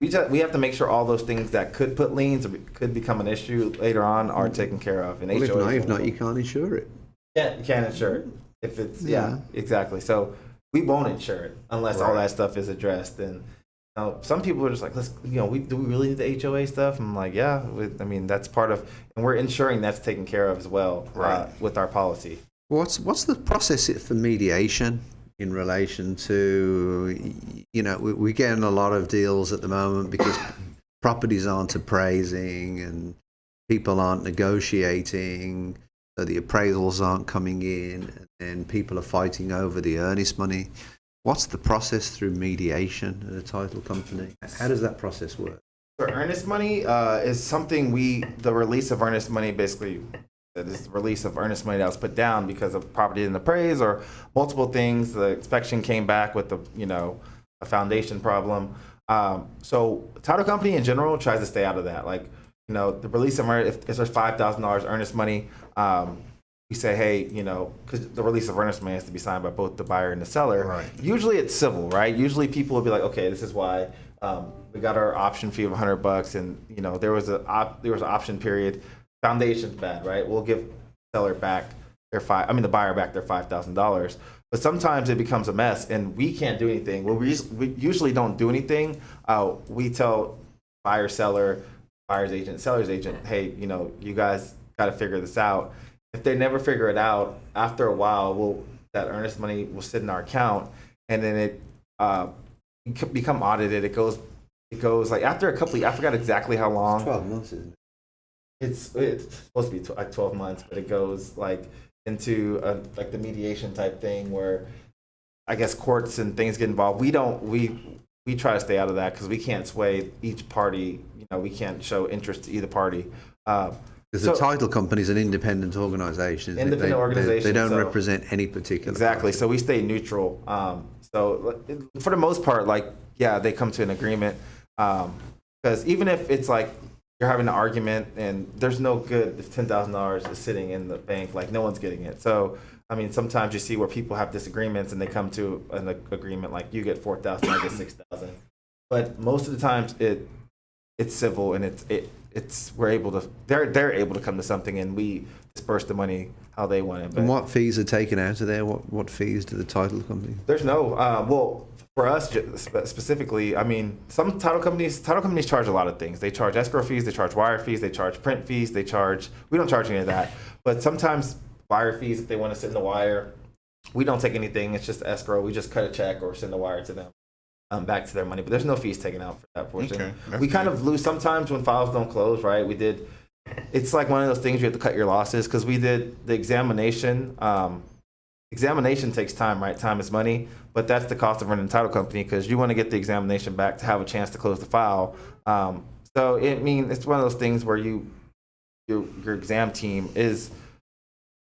we have to make sure all those things that could put liens or could become an issue later on are taken care of. And if not, you can't insure it. Yeah, you can't insure it if it's exactly. So we won't insure it unless all that stuff is addressed. And some people are just like, do we really need the HOA stuff? I'm like, yeah. That's part of, and we're ensuring that's taken care of as well with our policy. What's the process for mediation in relation to, we're getting a lot of deals at the moment because properties aren't appraising and people aren't negotiating, so the appraisals aren't coming in, and people are fighting over the earnest money. What's the process through mediation at a title company? How does that process work? For earnest money is something the release of earnest money basically, that is the release of earnest money that was put down because of property didn't appraise or multiple things. The inspection came back with a foundation problem. So title company in general tries to stay out of that. Like, the release of if there's $5,000 earnest money, we say, hey, because the release of earnest money has to be signed by both the buyer and the seller. Right. Usually it's civil, right? Usually people will be like, okay, this is why we got our option fee of $100, and there was an option period. Foundation's bad, right? We'll give the buyer back their $5,000. But sometimes it becomes a mess, and we can't do anything. Well, we usually don't do anything. We tell buyer, seller, buyer's agent, seller's agent, hey, you guys got to figure this out. If they never figure it out, after a while, that earnest money will sit in our account, and then it become audited. It goes like after a couple. I forgot exactly how long. 12 months, isn't it? It's supposed to be like 12 months, but it goes like into like the mediation type thing where I guess courts and things get involved. We try to stay out of that because we can't sway each party. We can't show interest to either party. Because the title company is an independent organization. Independent organization. They don't represent any particular exactly. party. So we stay neutral. So for the most part, they come to an agreement. Because even if it's like you're having an argument and there's no good if $10,000 is sitting in the bank, like no one's getting it. So I mean, sometimes you see where people have disagreements and they come to an agreement like you get $4,000, I get $6,000. But most of the times it's civil and they're able to come to something and we disperse the money how they want it. But and what fees are taken out of there? What fees do the title company? there's no for us specifically, I mean, some title companies charge a lot of things. They charge escrow fees, they charge wire fees, they charge print fees, we don't charge any of that. But sometimes wire fees, if they want to send the wire, we don't take anything. It's just escrow. We just cut a check or send the wire to them back to their money. But there's no fees taken out for that portion. Okay, we kind of lose sometimes when files don't close, right? It's like one of those things you have to cut your losses because we did the examination. Examination takes time, right? Time is money, but that's the cost of running a title company because you want to get the examination back to have a chance to close the file. So it's one of those things where your exam team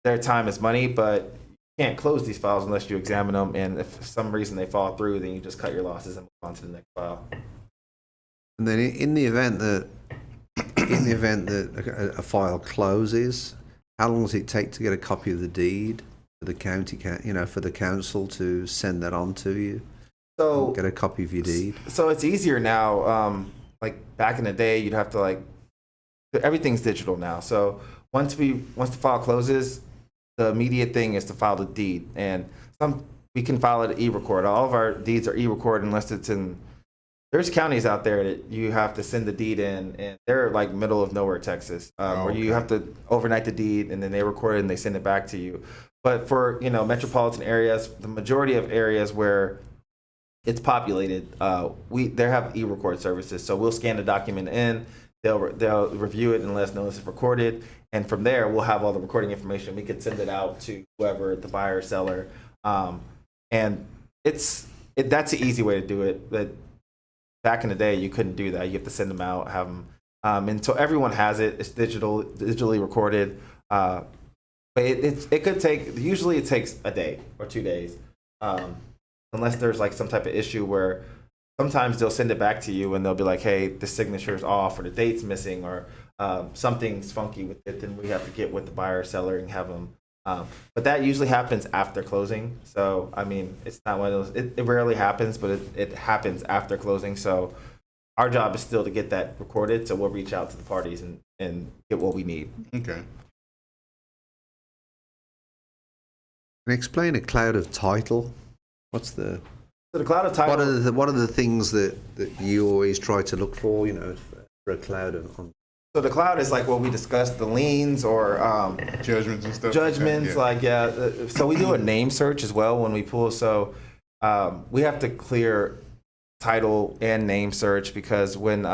their time is money, but you can't close these files unless you examine them. And if for some reason they fall through, then you just cut your losses and move on to the next file. And then in the event that a file closes, how long does it take to get a copy of the deed for the county, for the council to send that on to you? So get a copy of your deed. So it's easier now. Like back in the day, you'd have to everything's digital now. So once the file closes, the immediate thing is to file the deed, and we can file it e-record. All of our deeds are e-record unless it's in. There's counties out there that you have to send the deed in, and they're like middle of nowhere, Texas, where you have to overnight the deed, and then they record it and they send it back to you. But for metropolitan areas, the majority of areas where it's populated, they have e-record services. So we'll scan the document in, they'll review it and let us know it's recorded, and from there we'll have all the recording information. We could send it out to whoever, the buyer or seller, and that's the easy way to do it. But back in the day, you couldn't do that. You have to send them out, have them, and so everyone has it. It's digitally recorded. But it could take. Usually, it takes a day or 2 days, unless there's like some type of issue where sometimes they'll send it back to you and they'll be like, "Hey, the signature's off, or the date's missing, or something's funky with it." Then we have to get with the buyer or seller and have them. But that usually happens after closing. So I mean, it's not one of those. It rarely happens, but it happens after closing. So our job is still to get that recorded. So we'll reach out to the parties and get what we need. Okay. Can you explain a cloud of title? So the cloud of title. What are the things that you always try to look for? For a cloud on. So the cloud is like what we discussed, the liens or judgments and stuff. Judgments, so we do a name search as well when we pull. So we have to clear title and name search because when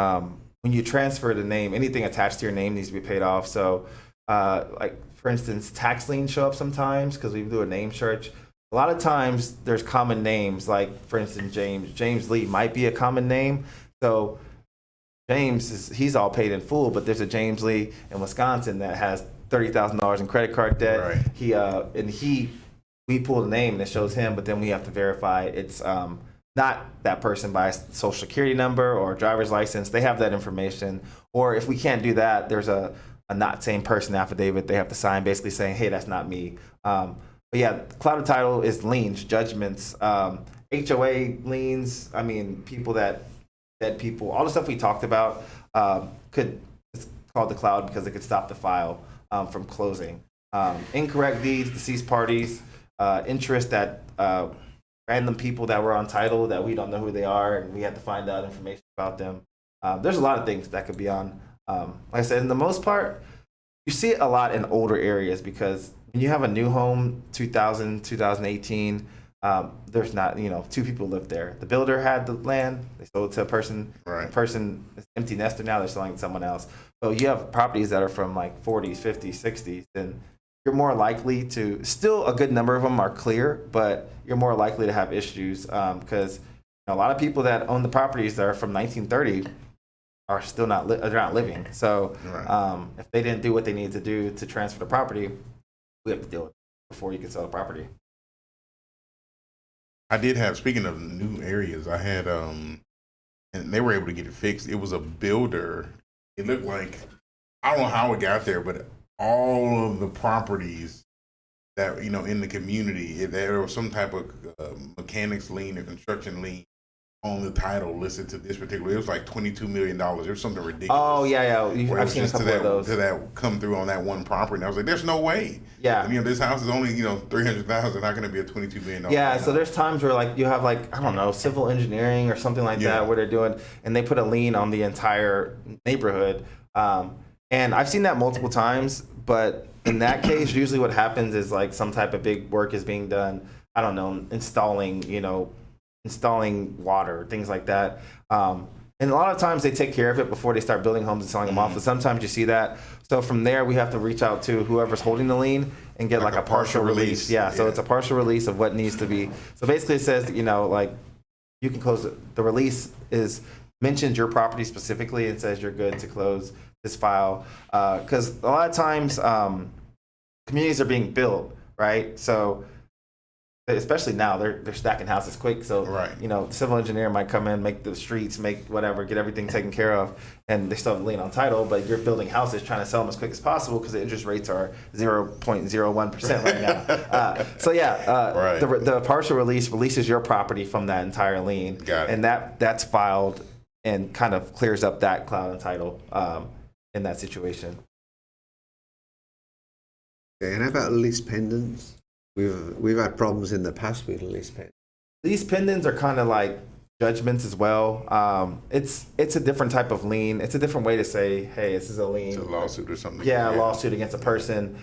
you transfer the name, anything attached to your name needs to be paid off. So for instance, tax liens show up sometimes because we do a name search. A lot of times there's common names, like for instance, James Lee might be a common name. So James he's all paid in full, but there's a James Lee in Wisconsin that has $30,000 in credit card debt. Right. We pull the name and it shows him, but then we have to verify it's not that person by social security number or driver's license. They have that information. Or if we can't do that, there's a not same person affidavit they have to sign, basically saying, "Hey, that's not me." But yeah, cloud of title is liens, judgments, HOA liens. I mean, dead people, all the stuff we talked about it's called the cloud because it could stop the file from closing. Incorrect deeds, deceased parties, interest that random people that were on title that we don't know who they are, and we have to find out information about them. There's a lot of things that could be on. Like I said, in the most part, you see it a lot in older areas because when you have a new home, 2000, 2018, there's not, two people live there. The builder had the land, they sold it to a person. Right. The person is empty nester now, they're selling it to someone else. So you have properties that are from like 40s, 50s, 60s, then you're more likely to, still a good number of them are clear, but you're more likely to have issues because a lot of people that own the properties that are from 1930 are still they're not living. So Right. If they didn't do what they needed to do to transfer the property, we have to deal with it before you can sell the property. I did have, speaking of new areas, I had, and they were able to get it fixed. It was a builder. It looked like, I don't know how it got there, but all of the properties that, in the community, there was some type of mechanics lien or construction lien on the title listed to this particular. It was like $22 million. It was something ridiculous. Oh, yeah. Where it I've was seen a just couple of those. to that come through on that one property. And I was like, there's no way. Yeah. And, this house is only, $300,000, not going to be a $22 million. Yeah, so there's times where like you have like, I don't know, civil engineering or something like Yeah. that where they're doing, and they put a lien on the entire neighborhood. And I've seen that multiple times, but in that case, usually what happens is like some type of big work is being done. I don't know, installing water, things like that. And a lot of times they take care of it before they start building homes and selling them off. But sometimes you see that. So from there, we have to reach out to whoever's holding the lien and get like a partial release. Yeah, so it's a partial release of what needs to be. So basically it says, like you can close it. The release mentions your property specifically and says you're good to close this file. Because a lot of times communities are being built, right? So especially now, they're stacking houses quick. So, Right. The civil engineer might come in, make the streets, make whatever, get everything taken care of, and they still have a lien on title, but you're building houses trying to sell them as quick as possible because the interest rates are 0.01% right now. Right. The partial release releases your property from that entire lien. Got it. And that's filed and kind of clears up that cloud and title in that situation. Okay, and how about lease pendants? We've had problems in the past with lease pendants. These pendants are kind of like judgments as well. It's a different type of lien. It's a different way to say, hey, this is a lien. It's a lawsuit or something. Yeah, a lawsuit against a person.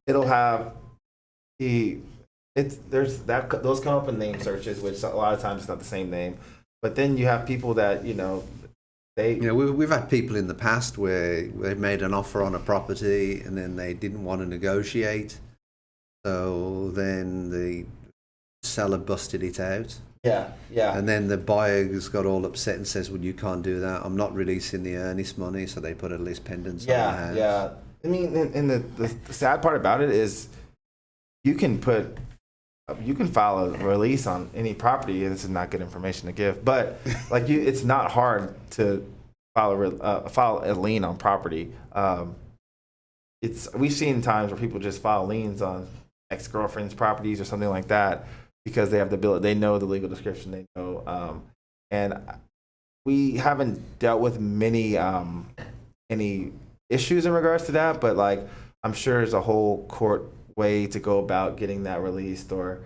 It'll have those come up in name searches, which a lot of times it's not the same name. But then you have people that we've had people in the past where they made an offer on a property and then they didn't want to negotiate. So then the seller busted it out. Yeah. And then the buyers got all upset and says, well, you can't do that. I'm not releasing the earnest money. So they put a lease pendant on the house. Yeah. I mean, and the sad part about it is you can file a release on any property, and this is not good information to give, but like it's not hard to file a lien on property. We've seen times where people just file liens on ex-girlfriend's properties or something like that because they have the bill, they know the legal description, they know, and we haven't dealt with any issues in regards to that, but like I'm sure there's a whole court way to go about getting that released, or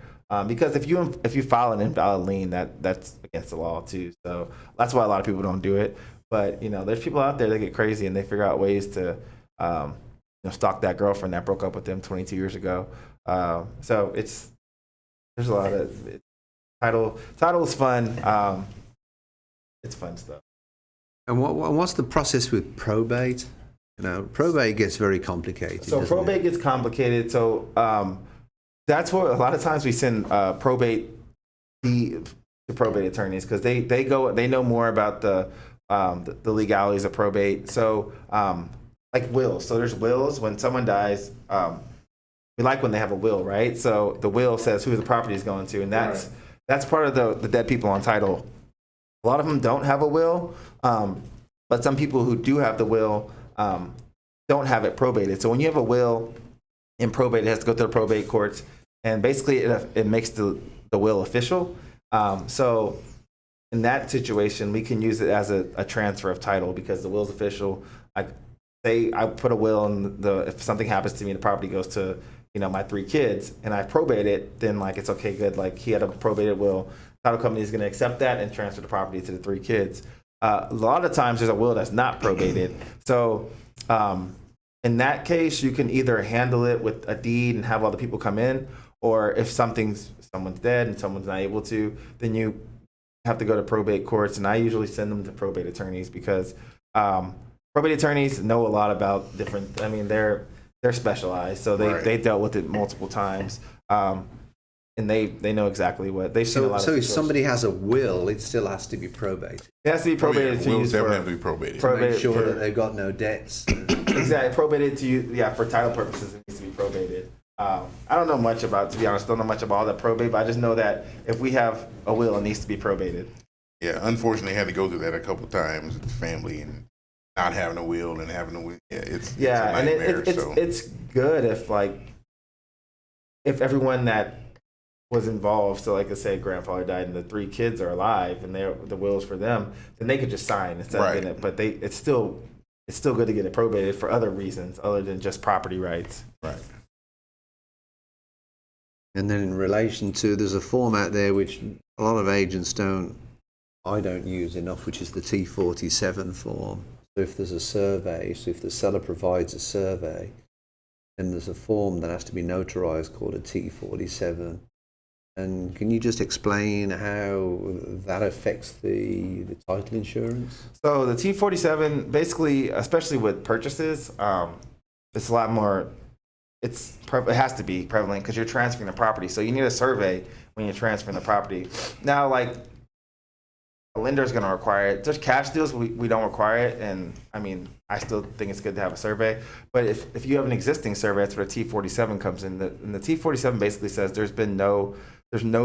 because if you file an invalid lien, that's against the law too. So that's why a lot of people don't do it. But there's people out there that get crazy and they figure out ways to stalk that girlfriend that broke up with them 22 years ago. So there's a lot of title is fun. It's fun stuff. And what's the process with probate? Probate gets very complicated. So probate gets complicated. So that's what a lot of times we send probate to probate attorneys because they know more about the legalities of probate. So like wills. So there's wills when someone dies. We like when they have a will, right? So the will says who the property is going to, and that's part of the dead people on title. A lot of them don't have a will, but some people who do have the will don't have it probated. So when you have a will in probate, it has to go to the probate courts, and basically it makes the will official. So in that situation, we can use it as a transfer of title because the will is official. I put a will, and if something happens to me, the property goes to my 3 kids, and I probate it, then like it's okay, good. Like he had a probated will, title company is going to accept that and transfer the property to the 3 kids. A lot of times there's a will that's not probated. So in that case, you can either handle it with a deed and have all the people come in, or if someone's dead and someone's not able to, then you have to go to probate courts. And I usually send them to probate attorneys because probate attorneys know a lot about different. I mean, they're specialized, so they dealt with it multiple times. And they know exactly what they've seen. A lot so of if somebody has a will, it still has to be probated. It has to be probated to use definitely have to be probated. To make sure that they've got no debts. Exactly, probated to use, for title purposes, it needs to be probated. I don't know much about, to be honest, don't know much about all that probate, but I just know that if we have a will, it needs to be probated. Yeah, unfortunately, I had to go through that a couple times with the family and not having a will and having a will. Yeah, it's a nightmare. It's good if everyone that was involved, so like I say, grandfather died and the 3 kids are alive and the will's for them, then they could just sign instead of getting it. But it's still good to get it probated for other reasons other than just property rights. Right. And then in relation to, there's a form out there which a lot of agents I don't use enough, which is the T47 form. So if there's a survey, so if the seller provides a survey, then there's a form that has to be notarized called a T47. And can you just explain how that affects the title insurance? So the T47, basically, especially with purchases, it's a lot more. It has to be prevalent because you're transferring the property. So you need a survey when you're transferring the property. Now, like a lender is going to require it. There's cash deals we don't require it, and I mean I still think it's good to have a survey. But if you have an existing survey, that's where the T47 comes in. And the T47 basically says there's no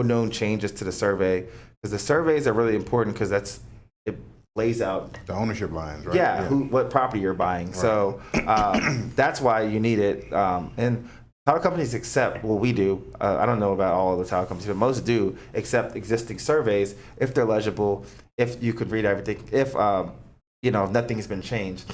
known changes to the survey, because the surveys are really important because it lays out the ownership lines, right? Yeah, what property you're buying. Right. So that's why you need it. And title companies accept, well, we do. I don't know about all of the title companies, but most do accept existing surveys if they're legible, if you could read everything, if nothing's been changed.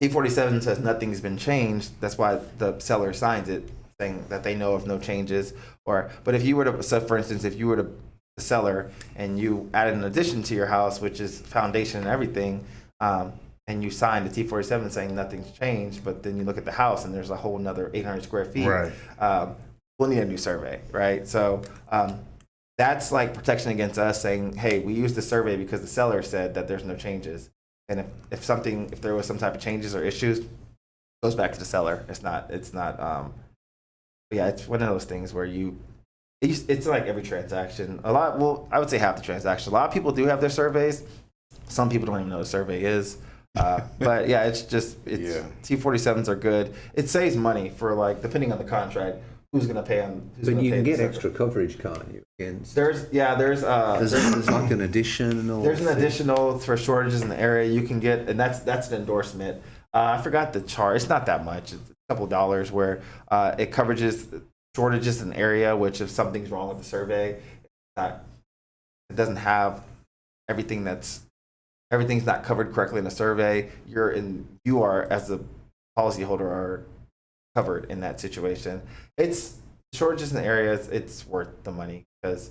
T47 says nothing's been changed. That's why the seller signs it, saying that they know of no changes. But if you were to, so for instance, if you were to the seller and you added an addition to your house, which is foundation and everything, and you signed the T47 saying nothing's changed, but then you look at the house and there's a whole another 800 square feet, right. We'll need a new survey, right? So that's like protection against us saying, hey, we used the survey because the seller said that there's no changes. And if there was some type of changes or issues, it goes back to the seller. It's not it's one of those things where it's like every transaction. I would say half the transaction. A lot of people do have their surveys. Some people don't even know what a survey is. But yeah, T47s are good. It saves money for depending on the contract, who's going to pay on. But you can get extra coverage, can't you? There's like an addition and all. There's an additional for shortages in the area you can get, and that's an endorsement. I forgot the charge. It's not that much. It's a couple dollars where it coverages shortages in the area, which if something's wrong with the survey, it doesn't have everything's not covered correctly in the survey. You are as the policyholder are covered in that situation. It's shortages in the areas. It's worth the money because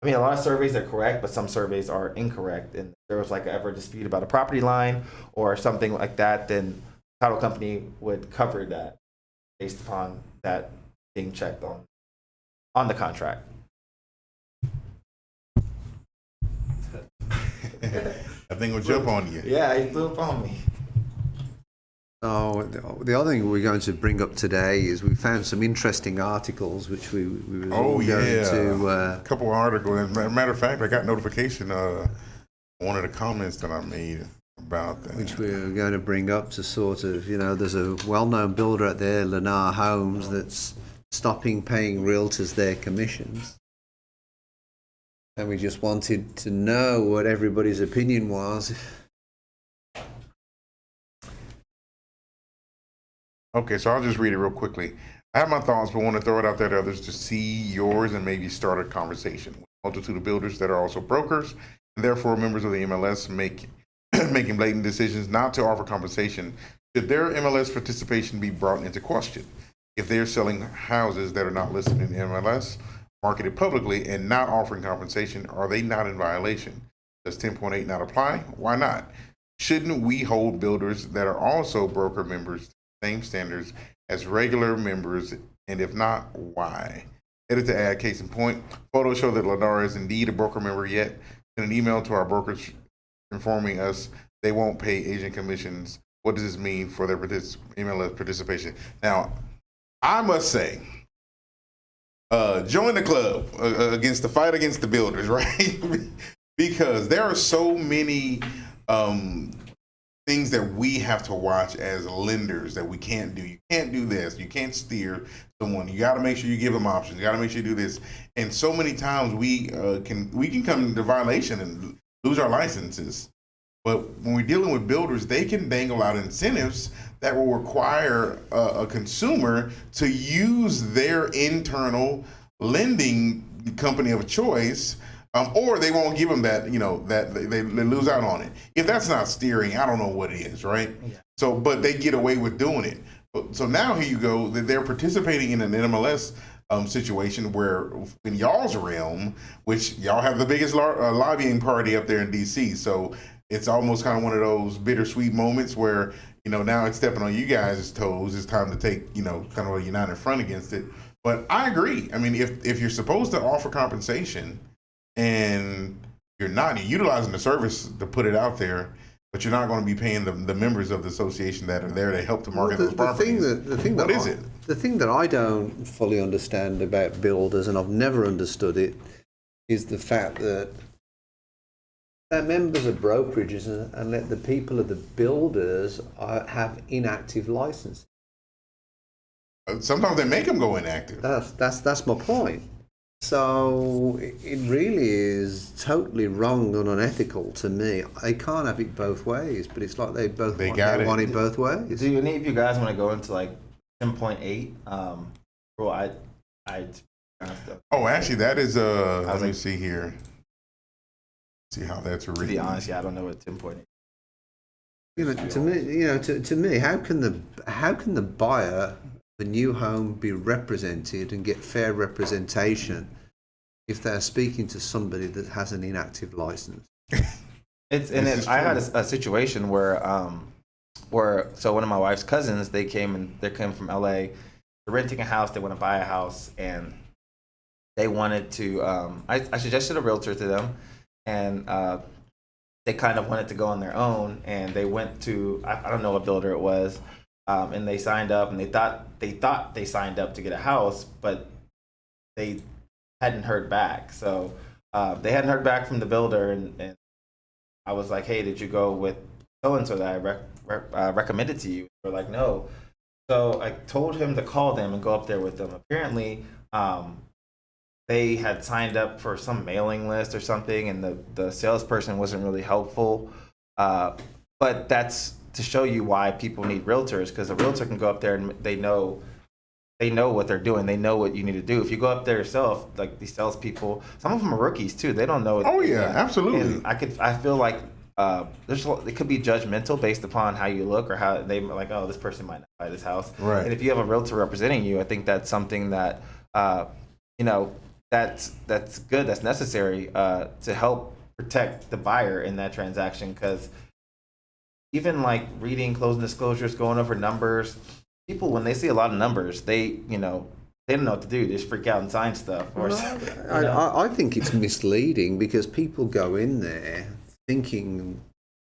a lot of surveys are correct, but some surveys are incorrect. And if there was ever a dispute about a property line or something like that, then title company would cover that based upon that being checked on the contract. I think we'll jump on you. Yeah, he flew up on me. Oh, the other thing we're going to bring up today is we found some interesting articles which we were going to. A couple of articles. As a matter of fact, I got notification one of the comments that I made about that. Which we're going to bring up to sort of, there's a well-known builder out there, Lennar Homes, that's stopping paying realtors their commissions. And we just wanted to know what everybody's opinion was. Okay, so I'll just read it real quickly. I have my thoughts, but want to throw it out there to others to see yours and maybe start a conversation. With a multitude of builders that are also brokers, and therefore members of the MLS making blatant decisions not to offer compensation, should their MLS participation be brought into question? if they're selling houses that are not listed in MLS, marketed publicly, and not offering compensation, are they not in violation? Does 10.8 not apply? Why not? Shouldn't we hold builders that are also broker members to the same standards as regular members? And if not, why? Edit to add, case in point, photos show that Lennar is indeed a broker member, yet send an email to our brokers informing us they won't pay agent commissions. What does this mean for their MLS participation? Now, I must say, join the club against the fight against the builders, right? Because there are so many things that we have to watch as lenders that we can't do. You can't do this. You can't steer someone. You got to make sure you give them options. You got to make sure you do this. And so many times we can come into violation and lose our licenses. But when we're dealing with builders, they can dangle out incentives that will require a consumer to use their internal lending company of choice, or they won't give them that, that they lose out on it. If that's not steering, I don't know what it is, right? Yeah. So, but they get away with doing it. So now here you go, that they're participating in an MLS situation where in y'all's realm, which y'all have the biggest lobbying party up there in DC. So it's almost kind of one of those bittersweet moments where, now it's stepping on you guys' toes. It's time to take, kind of a united front against it. But I agree. I mean, if you're supposed to offer compensation and you're utilizing the service to put it out there, but you're not going to be paying the members of the association that are there to help to market those properties. The thing that I don't fully understand about builders, and I've never understood it, is the fact that they're members of brokerages and let the people of the builders have inactive licenses. Sometimes they make them go inactive. That's my point. So it really is totally wrong and unethical to me. They can't have it both ways, but it's like they want it both ways. Do any of you guys want to go into like 10.8? Well, Oh, actually, that is let me see here. See how that's written. To be honest, I don't know what 10.8. To me, how can the buyer the new home be represented and get fair representation if they're speaking to somebody that has an inactive license? I had a situation where one of my wife's cousins, they came from LA, they're renting a house, they want to buy a house, and they wanted to I suggested a realtor to them, and they kind of wanted to go on their own, and they went to I don't know what builder it was. And they signed up, and they thought they signed up to get a house, but they hadn't heard back. So they hadn't heard back from the builder, and I was like, "Hey, did you go with so and so that I recommended to you?" They're like, "No." So I told him to call them and go up there with them. Apparently, they had signed up for some mailing list or something, and the salesperson wasn't really helpful. But that's to show you why people need realtors, because a realtor can go up there and they know what they're doing. They know what you need to do. If you go up there yourself, like these salespeople, some of them are rookies too. They don't know what Oh yeah, absolutely. And I feel like it could be judgmental based upon how you look or how they like, oh, this person might not buy this house. Right. And if you have a realtor representing you, I think that's something that that's good, that's necessary to help protect the buyer in that transaction, because even like reading closing disclosures, going over numbers, people, when they see a lot of numbers, they don't know what to do. They just freak out and sign stuff. I think it's misleading, because people go in there thinking,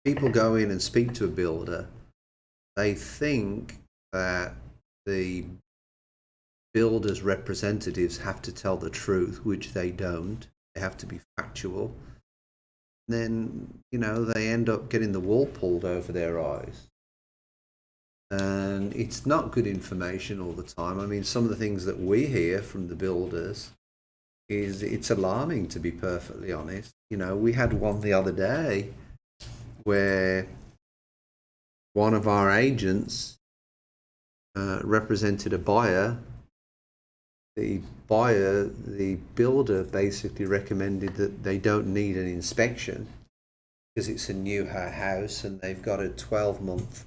people go in and speak to a builder, they think that the builder's representatives have to tell the truth, which they don't. They have to be factual. Then they end up getting the wool pulled over their eyes, and it's not good information all the time. I mean, some of the things that we hear from the builders it's alarming, to be perfectly honest. We had one the other day where one of our agents represented a buyer. The builder basically recommended that they don't need an inspection because it's a new house and they've got a 12-month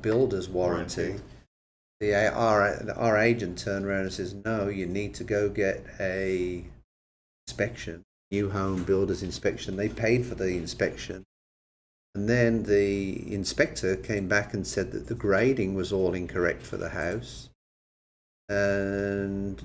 builder's warranty. our agent turned around and says, no, you need to go get a inspection, new home builders inspection. They paid for the inspection. And then the inspector came back and said that the grading was all incorrect for the house. And,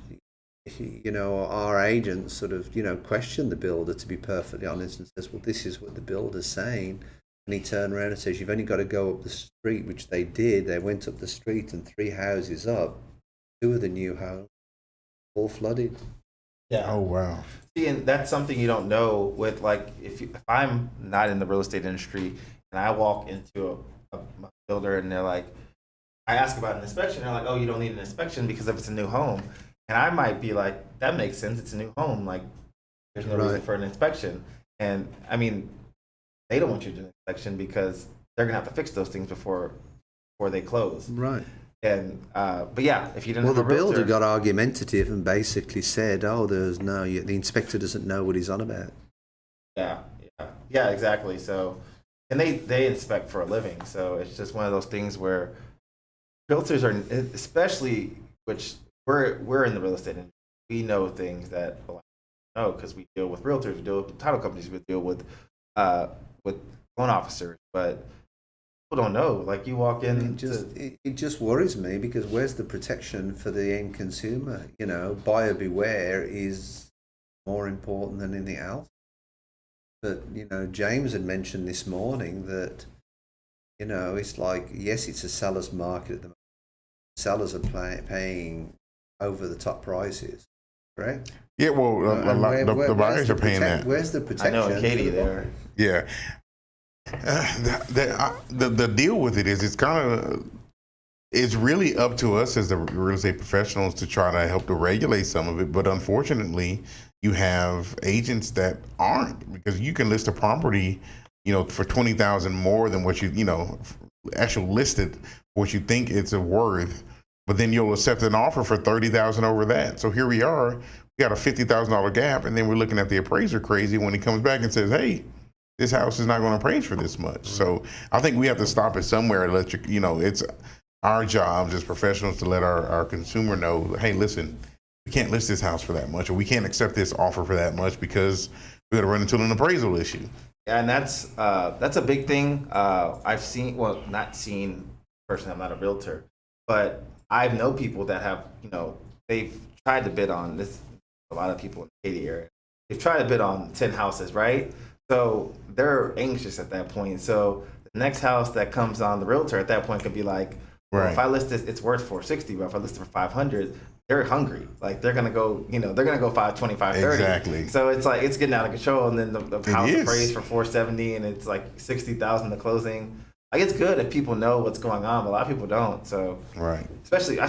our agent sort of, questioned the builder, to be perfectly honest, and says, well, this is what the builder's saying. And he turned around and says, you've only got to go up the street, which they did. They went up the street and 3 houses up, 2 of the new homes, all flooded. Yeah. Oh, wow. See, and that's something you don't know with, like, if I'm not in the real estate industry and I walk into a builder and they're like, I ask about an inspection, they're like, oh, you don't need an inspection because if it's a new home. And I might be like, that makes sense. It's a new home. Like, there's no reason for an inspection. And I mean, they don't want you to do an inspection because they're gonna have to fix those things before they close. Right. And but yeah, if you didn't. Well, have the a realtor, builder got argumentative and basically said, "Oh, the inspector doesn't know what he's on about." Yeah, exactly. So, and they inspect for a living. So it's just one of those things where realtors are, especially which we're in the real estate industry. We know things that a lot of people know because we deal with realtors, we deal with title companies, we deal with loan officers, but people don't know. Like, you walk in, it just worries me, because where's the protection for the end consumer? Buyer beware is more important than anything else. But James had mentioned this morning that it's like, yes, it's a seller's market at the moment. Sellers are paying over the top prices, correct? Yeah, well, the buyers are paying that. Where's the protection? I know, Katie, there. Yeah. The deal with it is it's really up to us as the real estate professionals to try to help to regulate some of it. But unfortunately, you have agents that aren't, because you can list a property, for $20,000 more than what actual listed, what you think it's worth. But then you'll accept an offer for $30,000 over that. So here we are, we got a $50,000 gap, and then we're looking at the appraiser crazy when he comes back and says, "Hey, this house is not going to appraise for this much." So I think we have to stop it somewhere and let it's our jobs as professionals to let our consumer know, hey, listen, we can't list this house for that much, or we can't accept this offer for that much because we're going to run into an appraisal issue. Yeah, and that's a big thing. I've seen, well, not seen personally, I'm not a realtor, but I know people that have, they've tried to bid on this. A lot of people in the Katy area, they've tried to bid on 10 houses, right? So they're anxious at that point. So the next house that comes on, the realtor at that point could be like, well, right, if I list this, it's worth $460, but if I list it for $500, they're hungry. Like, they're gonna go, they're gonna go $520, $530. Exactly. So it's like, it's getting out of control, and then the house appraised for $470, and it's like $60,000 the closing. Like, it's good if people know what's going on, but a lot of people don't. So right, especially I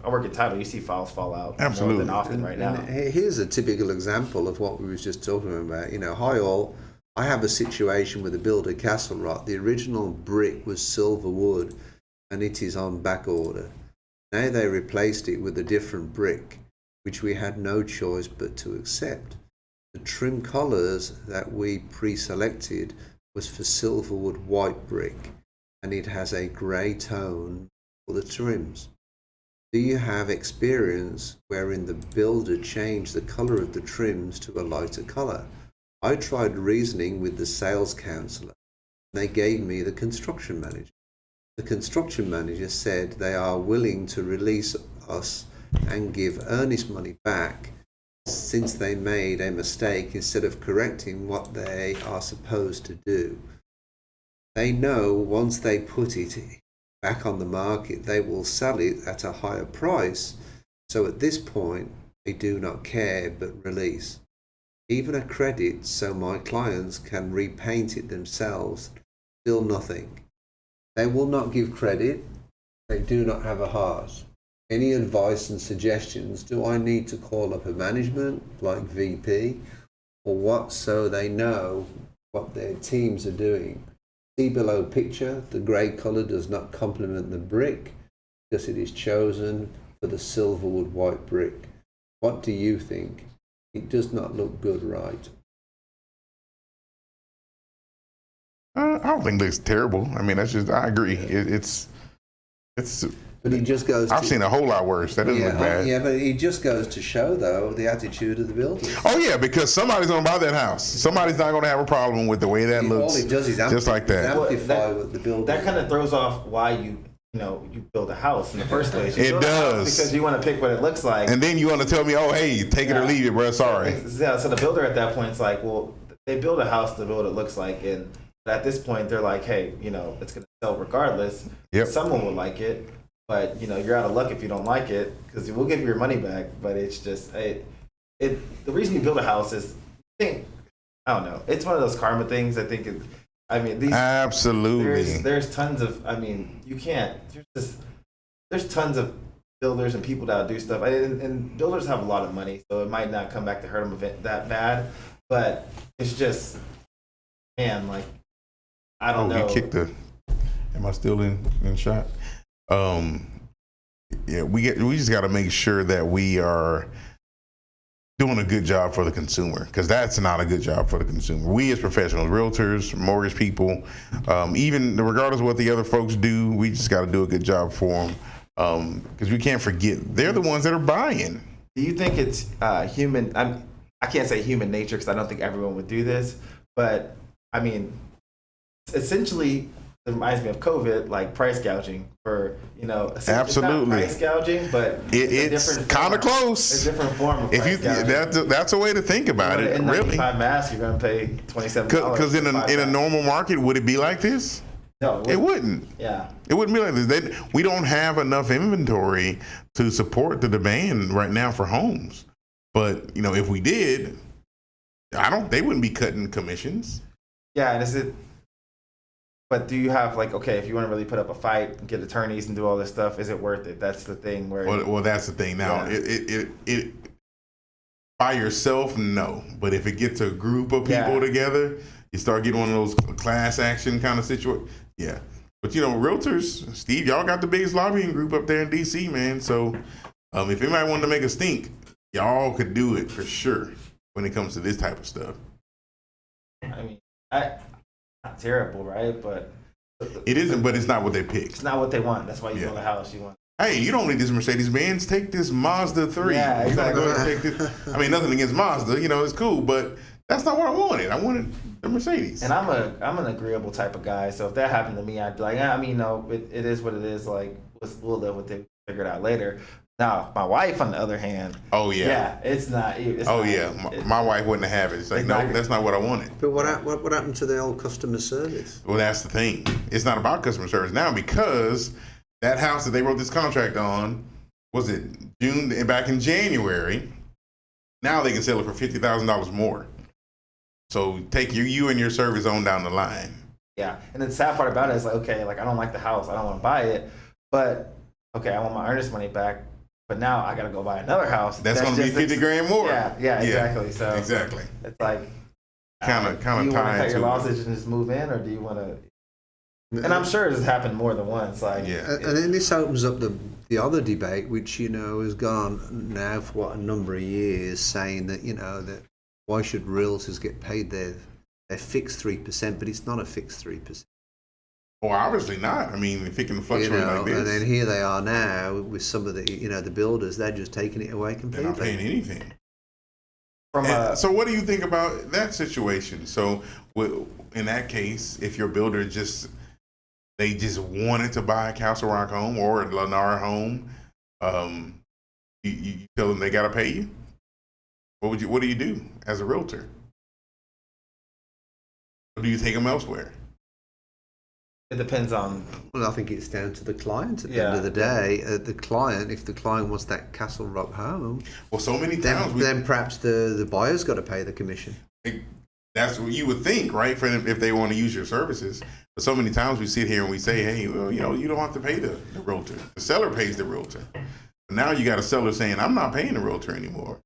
work in title. You see files fall out absolutely more than often right now. And here's a typical example of what we was just talking about. Hi all. I have a situation with a builder, Castle Rock. The original brick was silver wood, and it is on back order. Now they replaced it with a different brick, which we had no choice but to accept. The trim colours that we pre-selected was for silverwood white brick, and it has a grey tone for the trims. Do you have experience wherein the builder changed the colour of the trims to a lighter colour? I tried reasoning with the sales counsellor. They gave me the construction manager. The construction manager said they are willing to release us and give earnest money back since they made a mistake instead of correcting what they are supposed to do. They know once they put it back on the market, they will sell it at a higher price. So at this point, they do not care but release. Even a credit so my clients can repaint it themselves, still nothing. They will not give credit. They do not have a heart. Any advice and suggestions? Do I need to call up a management like VP or what, so they know what their teams are doing? See below picture, the grey colour does not complement the brick because it is chosen for the silverwood white brick. What do you think? It does not look good, right? I don't think it looks terrible. I mean, that's just, I agree. It's. But But it just goes. I've seen a whole lot worse. That doesn't look bad. Yeah, but it just goes to show, though, the attitude of the builders. Oh yeah, because somebody's going to buy that house. Somebody's not going to have a problem with the way that looks. All it does is just like that. amplify what the builder. That kind of throws off why you build a house in the first place. You It build a house does. because you want to pick what it looks like. And then you want to tell me, oh hey, take it or leave it, bro. Sorry. Yeah, so the builder at that point is like, well, they build a house to build what it looks like, and at this point they're like, hey, it's going to sell regardless. Yep. Someone will like it. But you're out of luck if you don't like it, because we'll give you your money back. But it's just the reason you build a house is, I don't know. It's one of those karma things. I think. Absolutely. There's tons of. You can't. There's tons of builders and people that do stuff, and builders have a lot of money, so it might not come back to hurt them that bad. But it's just, man, like I don't know. You kicked the. Am I still in shot? Yeah, we just got to make sure that we are doing a good job for the consumer, because that's not a good job for the consumer. We as professionals, realtors, mortgage people, even regardless of what the other folks do, we just got to do a good job for them, because we can't forget they're the ones that are buying. Do you think it's human? I can't say human nature because I don't think everyone would do this, but essentially. It reminds me of COVID, like price gouging for, Absolutely. It's not price gouging, but it's kind of close. It's a different form of price gouging. That's a way to think about it. Really, N95 mask, you're going to pay $27. Because in a normal market, would it be like this? No, it wouldn't. Yeah, it wouldn't be like this. We don't have enough inventory to support the demand right now for homes. But if we did, they wouldn't be cutting commissions. Yeah, and But do you have if you want to really put up a fight, get attorneys and do all this stuff, is it worth it? That's the thing where. Well, that's the thing. Now, it by yourself, no. But if it gets a group of people together, you start getting one of those class action kind of situations. Yeah. But realtors, Steve, y'all got the biggest lobbying group up there in DC, man. So if anybody wanted to make a stink, y'all could do it for sure when it comes to this type of stuff. Not terrible, right? But it isn't. But it's not what they picked. It's not what they want. That's why you build a house. You want. Hey, you don't need this Mercedes Benz. Take this Mazda 3. Yeah, exactly. Go ahead and take this. Nothing against Mazda. It's cool, but that's not what I wanted. I wanted the Mercedes. And I'm an agreeable type of guy. So if that happened to me, I'd be like, it is what it is. Like we'll live with it. Figure it out later. Now, my wife, on the other hand, it's not. My wife wouldn't have it. It's like, no, that's not what I wanted. But what happened to the old customer service? Well, that's the thing. It's not about customer service now, because that house that they wrote this contract on, was it back in January? Now they can sell it for $50,000 more. So take you and your service on down the line. Yeah, and the sad part about it is I don't like the house. I don't want to buy it, but I want my earnest money back. But now I got to go buy another house. That's going to be $50,000 more. Yeah, exactly. So exactly. It's like kind of do you want to cut your it. losses and just move in, or do you want to? And I'm sure it's happened more than once. And then this opens up the other debate, which has gone on now for a number of years, saying that that why should realtors get paid their fixed 3%, but it's not a fixed 3%. Well, obviously not. If it can fluctuate like this. And then here they are now with some of the the builders. They're just taking it away completely. They're not paying anything. So what do you think about that situation? So in that case, if your builder they just wanted to buy a Castle Rock home or a Lennar home, you tell them they got to pay you? What do you do as a realtor? Or do you take them elsewhere? It depends on. Well, I think it's down to the client at the end of the day. If the client wants that Castle Rock home, well, so many times then perhaps the buyer's got to pay the commission. That's what you would think, right? For them, if they want to use your services. But so many times we sit here and we say, hey, well, you don't have to pay the realtor. The seller pays the realtor. But now you got a seller saying, I'm not paying the realtor anymore.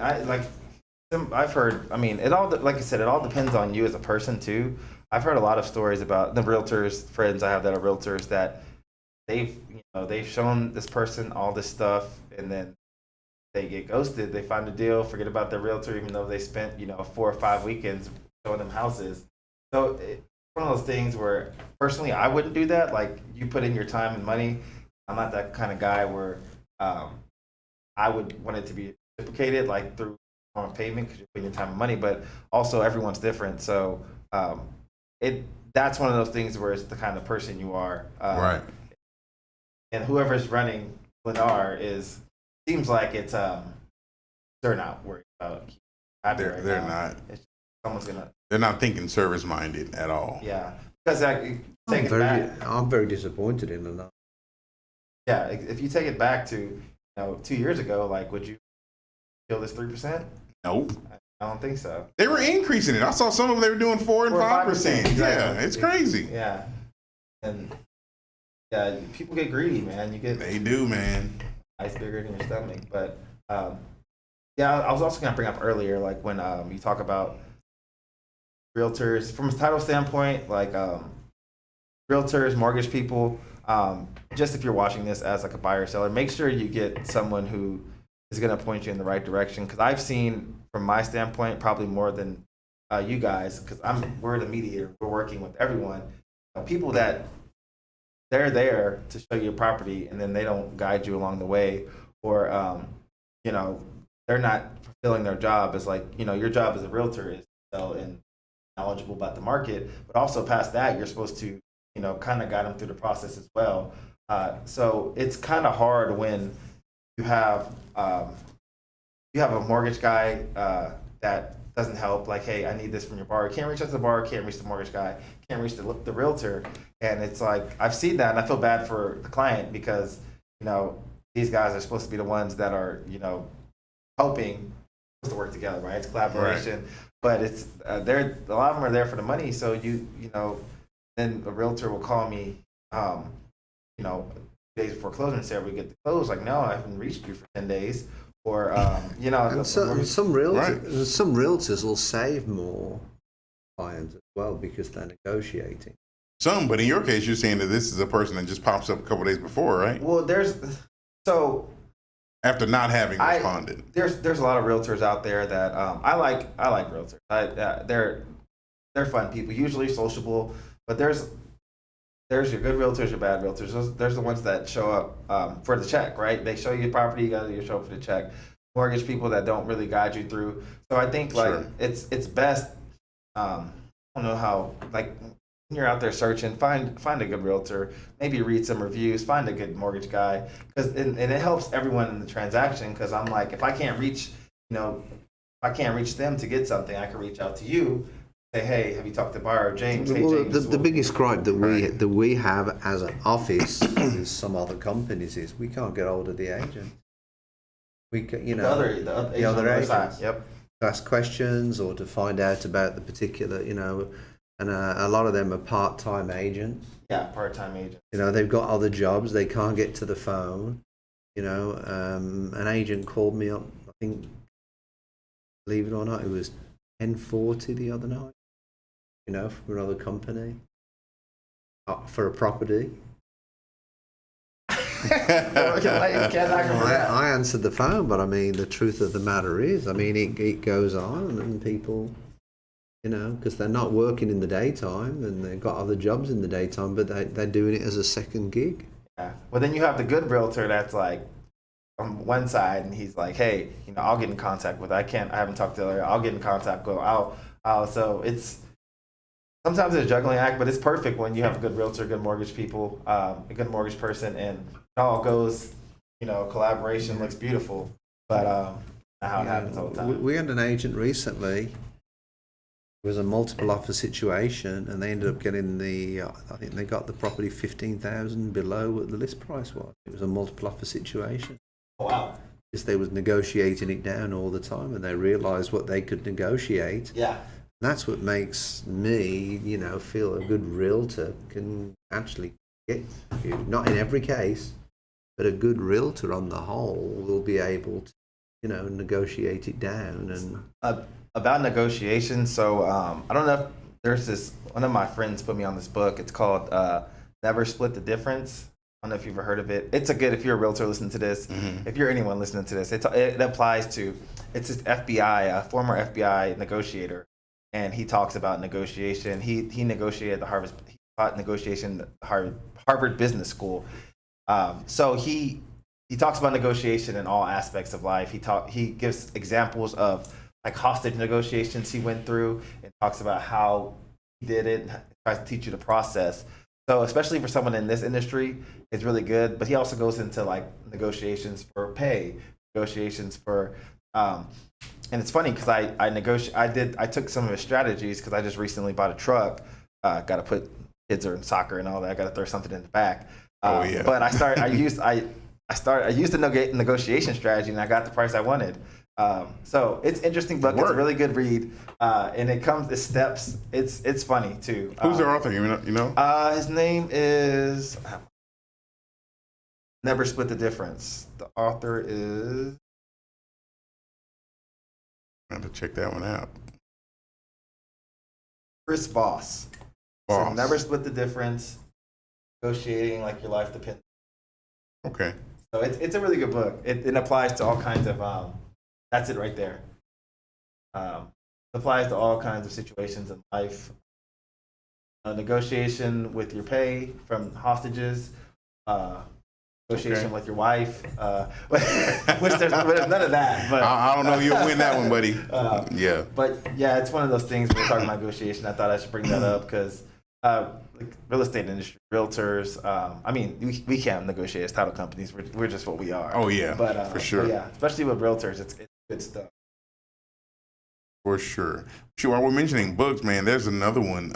I've heard. It all, like I said, it all depends on you as a person too. I've heard a lot of stories about the realtors, friends I have that are realtors, that they've shown this person all this stuff, and then they get ghosted. They find a deal, forget about their realtor, even though they spent 4 or 5 weekends showing them houses. So it's one of those things where personally I wouldn't do that. Like, you put in your time and money, I'm not that kind of guy where I would want it to be reciprocated, like through on payment because you're putting your time and money. But also, everyone's different, so that's one of those things where it's the kind of person you are, Right. And whoever's running Lennar seems like it's they're not worried about. They're not. It's just someone's gonna. They're not thinking service minded at all. Yeah, because take it back. I'm very disappointed in that. Yeah, if you take it back to 2 years ago, like, would you feel this 3%? Nope. I don't think so. They were increasing it. I saw some of them. They were doing 4 and 5%. Exactly. Yeah, it's crazy. Yeah, and yeah, people get greedy, man. You get They do, man. ice bigger than your stomach. But yeah, I was also gonna bring up earlier, like when you talk about realtors from a title standpoint, like realtors, mortgage people. Just if you're watching this as like a buyer or seller, make sure you get someone who is going to point you in the right direction. Because I've seen, from my standpoint, probably more than you guys, because we're the mediator. We're working with everyone. People that they're there to show you a property, and then they don't guide you along the way, or they're not fulfilling their job. As like, your job as a realtor is to sell and knowledgeable about the market, but also past that, you're supposed to kind of guide them through the process as well. So it's kind of hard when you have a mortgage guy that doesn't help. Like, hey, I need this from your borrower. Can't reach out to the borrower. Can't reach the mortgage guy. Can't reach the realtor. And it's like, I've seen that, and I feel bad for the client because these guys are supposed to be the ones that are helping us to work together, right? It's collaboration, right. But it's a lot of them are there for the money. So then a realtor will call me, days before closing and say, "Are we good to close?" Like, no, I haven't reached you for 10 days. Or, And some realtors will save more clients as well because they're negotiating. Some, but in your case, you're saying that this is a person that just pops up a couple days before, right? Well, after not having responded. There's a lot of realtors out there that I like realtors. They're fun people, usually sociable. But there's your good realtors, your bad realtors. There's the ones that show up for the check, right? They show you the property, you gotta show up for the check. Mortgage people that don't really guide you through. So I think it's best. I don't know how, like, when you're out there searching, find a good realtor. Maybe read some reviews. Find a good mortgage guy, and it helps everyone in the transaction. Because I'm like, if I can't reach them to get something, I can reach out to you. Say, hey, have you talked to buyer James? Hey, James, the biggest gripe that we have as an office with some other companies is we can't get hold of the agent. We can, the other agents. Yep. To ask questions or to find out about the particular, and a lot of them are part-time agents. Yeah, part-time agents. They've got other jobs. They can't get to the phone. An agent called me up. I think, believe it or not, it was 10:40 the other night. From another company for a property. I answered the phone, but I mean, the truth of the matter is, it goes on, and people, because they're not working in the daytime, and they've got other jobs in the daytime, but they're doing it as a second gig. Yeah. Well, then you have the good realtor that's like on one side, and he's like, hey, I'll get in contact with. I haven't talked to her. I'll get in contact. So it's. Sometimes it's a juggling act, but it's perfect when you have a good realtor, good mortgage people, a good mortgage person, and it all goes, collaboration looks beautiful. But not how it happens all the time. We had an agent recently. It was a multiple offer situation, and they ended up getting I think they got the property 15,000 below what the list price was. It was a multiple offer situation. Oh, wow. Because they was negotiating it down all the time, and they realised what they could negotiate. Yeah. That's what makes me, feel a good realtor can actually get you. Not in every case, but a good realtor on the whole will be able to, negotiate it down. And about negotiation, so I don't know if there's one of my friends put me on this book. It's called Never Split the Difference. I don't know if you've ever heard of it. It's if you're a realtor listening to this, if you're anyone listening to this, it applies to, it's this a former FBI negotiator. And he talks about negotiation. He negotiated he taught negotiation at the Harvard Business School. So he talks about negotiation in all aspects of life. He gives examples of like hostage negotiations he went through and talks about how he did it, tries to teach you the process. So especially for someone in this industry, it's really good. But he also goes into like negotiations for pay, negotiations for, and it's funny because I took some of his strategies because I just recently bought a truck. Got to put kids are in soccer and all that. Got to throw something in the back. But I used the negotiation strategy and I got the price I wanted. So it's interesting book. It's a really good read, and it steps. It's funny too. Who's the author? You know? His name is Never Split the Difference. The author is. I have to check that one out. Chris Voss. So Never Split the Difference. Negotiating like your life depends. Okay. So it's a really good book. It applies to all kinds of. That's it right there. It applies to all kinds of situations in life. Negotiation with your pay from hostages. Negotiation with your wife. Which there's none of that. But I don't know. You'll win that one, buddy. Yeah. But yeah, it's one of those things when we're talking about negotiation. I thought I should bring that up because like real estate industry, realtors. I mean, we can't negotiate as title companies. We're just what we are. Oh yeah, but for sure. But yeah, especially with realtors, it's good stuff. For sure. Sure. While we're mentioning books, man, there's another one.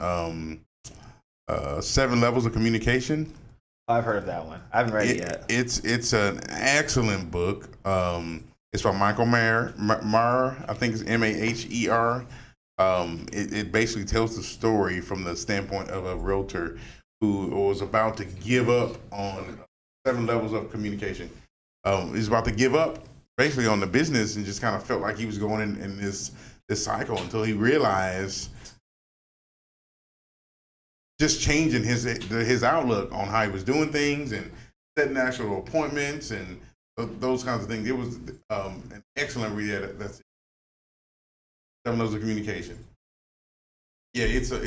7 Levels of Communication. I've heard of that one. I haven't read it yet. It's an excellent book. It's by Michael Maher. I think it's Maher. It basically tells the story from the standpoint of a realtor who was about to give up on 7 levels of communication. He's about to give up basically on the business and just kind of felt like he was going in this cycle until he realized just changing his outlook on how he was doing things and setting actual appointments and those kinds of things. It was an excellent read. That's it. 7 levels of communication. Yeah, it's a